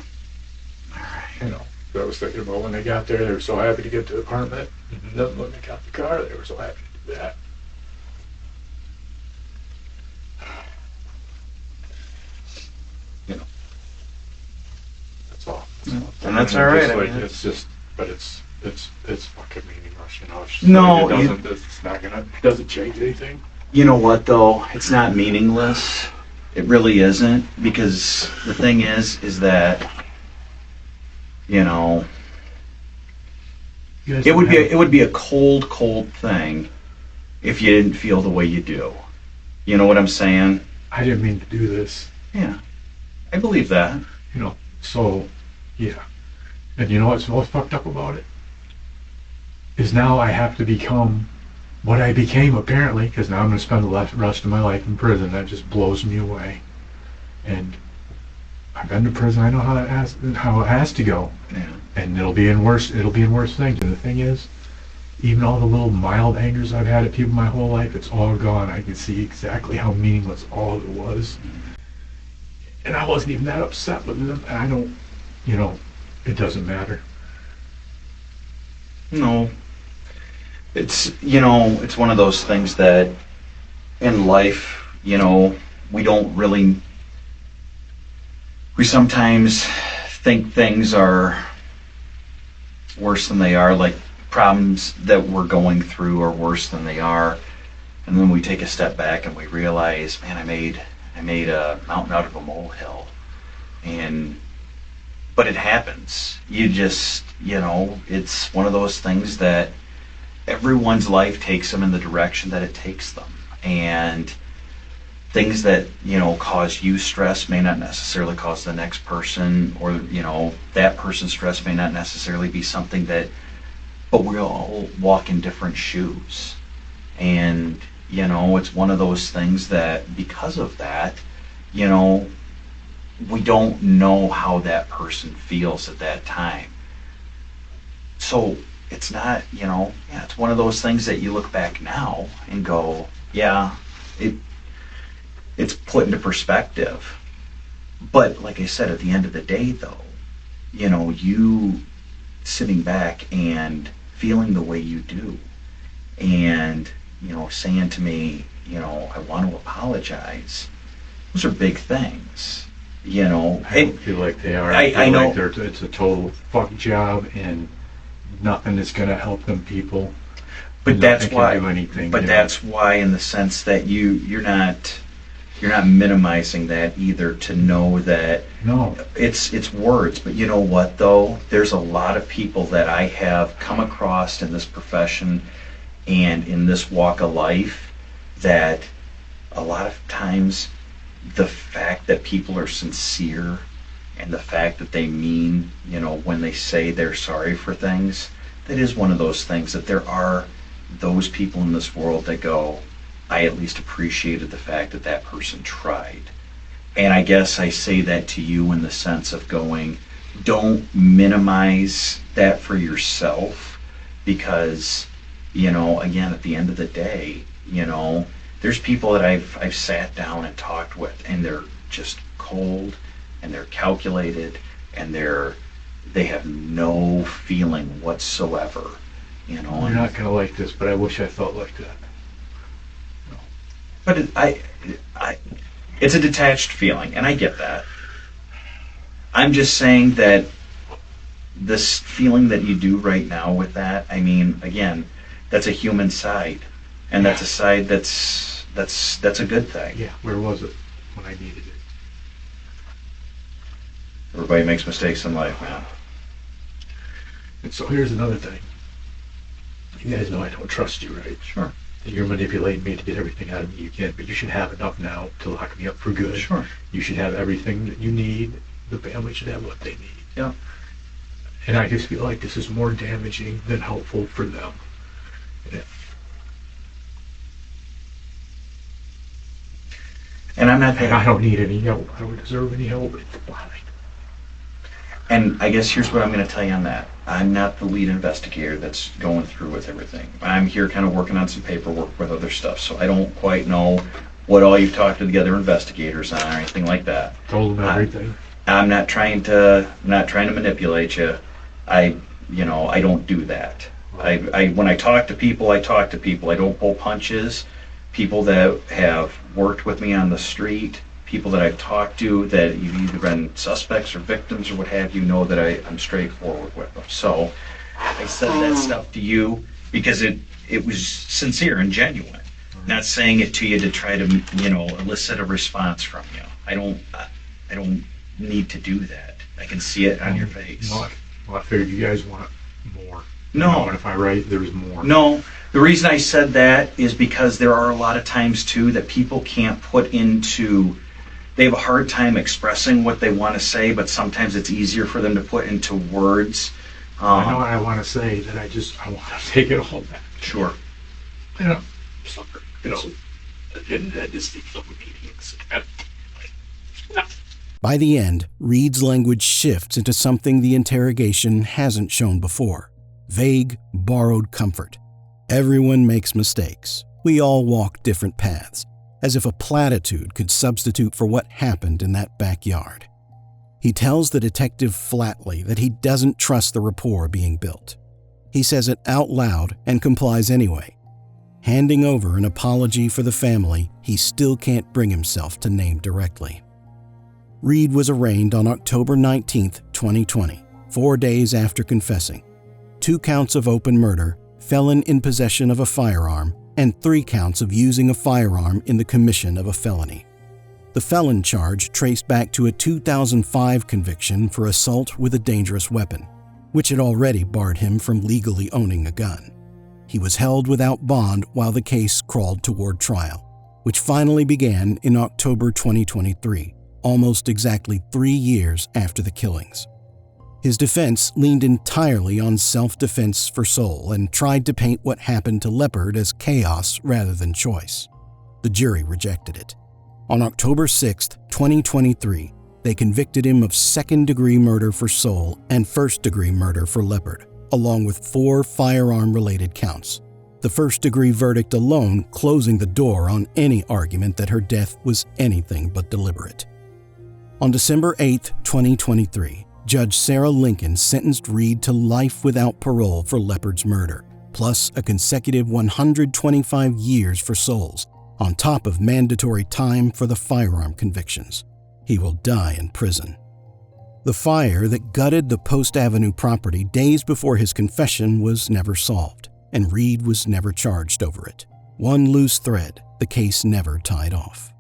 All right. I was thinking about when they got there, they were so happy to get to the apartment. And then when they got the car, they were so happy to do that. That's all. And that's all right. Just I like, mean, it's just, but it's fucking meaningless, It's just No, like it doesn't change anything. You know what, though? It's not meaningless. It really isn't, because the thing is that, it would be a cold thing if you didn't feel the way you do. You know what I'm saying? I didn't mean to do this, Yeah, I believe that. so, yeah. And you know what's most fucked up about it? Is now I have to become what I became, apparently, because now I'm going to spend the rest of my life in prison. That just blows me away. And I've been to prison. I know how it has to go. Yeah. And it'll be in worse things. And the thing is, even all the little mild angers I've had at people my whole life, it's all gone. I can see exactly how meaningless all of it was. And I wasn't even that upset with them. And I don't, it doesn't matter. No. It's, it's one of those things that in life, we don't really, we sometimes think things are worse than they are, like problems that we're going through are worse than they are. And then we take a step back and we realize, man, I made a mountain out of a molehill. But it happens. You just, it's one of those things that everyone's life takes them in the direction that it takes them. And things that, cause you stress may not necessarily cause the next person, or, that person's stress may not necessarily be something that, but we all walk in different shoes. And, it's one of those things that because of that, we don't know how that person feels at that time. So it's not, it's one of those things that you look back now and go, yeah, it's put into perspective. But like I said, at the end of the day, though, you sitting back and feeling the way you do, and saying to me, I want to apologize. Those are big things. I don't feel like they are. I know. Like it's a total fuck job, and nothing is going to help them people. But that's why. Do anything, but that's why, in the sense that you're not minimizing that either. To know that no, it's words. But you know what though? There's a lot of people that I have come across in this profession and in this walk of life that a lot of times, the fact that people are sincere and the fact that they mean, when they say they're sorry for things, that is one of those things that there are those people in this world that go, I at least appreciated the fact that that person tried. And I guess I say that to you in the sense of going, don't minimize that for yourself, because, again, at the end of the day, there's people that I've sat down and talked with, and they're just cold, and they're calculated, and they have no feeling whatsoever. You're not gonna like this, but I wish I felt like that. No. But it's a detached feeling, and I get that. I'm just saying that this feeling that you do right now with that, again, that's a human side. And that's a side that's a good thing. Yeah, where was it when I needed it? Everybody makes mistakes in life, man. And so here's another thing. You guys know I don't trust you, right? Sure. You're manipulating me to get everything out of me you can, but you should have enough now to lock me up for good. Sure. You should have everything that you need. The family should have what they need. Yeah. And I just feel like this is more damaging than helpful for them. Yeah. And I'm not there. I don't need any help. I don't deserve any help. It's fine. And I guess here's what I'm going to tell you on that. I'm not the lead investigator that's going through with everything. I'm here kind of working on some paperwork with other stuff, so I don't quite know what all you've talked to the other investigators on or anything like that. Told them everything. I'm not trying to manipulate you. I don't do that. When I talk to people, I talk to people. I don't pull punches. People that have worked with me on the street, people that I've talked to that you've either been suspects or victims or what have you, know that I'm straightforward with them. So I said that stuff to you because it was sincere and genuine. Not saying it to you to try to elicit a response from you. I don't need to do that. I can see it on your face. Well, I figured you guys want more. No. And if I write, there's more. No. The reason I said that is because there are a lot of times, too, that people can't put into... They have a hard time expressing what they want to say, but sometimes it's easier for them to put into words. I know what I want to say, that I want to take it all back. Sure. By the end, Reed's language shifts into something the interrogation hasn't shown before: vague, borrowed comfort. Everyone makes mistakes. We all walk different paths, as if a platitude could substitute for what happened in that backyard. He tells the detective flatly that he doesn't trust the rapport being built. He says it out loud and complies anyway, handing over an apology for the family he still can't bring himself to name directly. Reed was arraigned on October 19, 2020, 4 days after confessing. 2 counts of open murder, felon in possession of a firearm, and 3 counts of using a firearm in the commission of a felony. The felon charge traced back to a 2005 conviction for assault with a dangerous weapon, which had already barred him from legally owning a gun. He was held without bond while the case crawled toward trial, which finally began in October 2023, almost exactly 3 years after the killings. His defense leaned entirely on self-defense for Soule and tried to paint what happened to Lepird as chaos rather than choice. The jury rejected it. On October 6, 2023, they convicted him of second-degree murder for Soule and first-degree murder for Lepird, along with 4 firearm-related counts. The first-degree verdict alone closing the door on any argument that her death was anything but deliberate. On December 8, 2023, Judge Sarah Lincoln sentenced Reed to life without parole for Lepird's murder, plus a consecutive 125 years for Soule's, on top of mandatory time for the firearm convictions. He will die in prison. The fire that gutted the Post Avenue property days before his confession was never solved, and Reed was never charged over it. One loose thread, the case never tied off.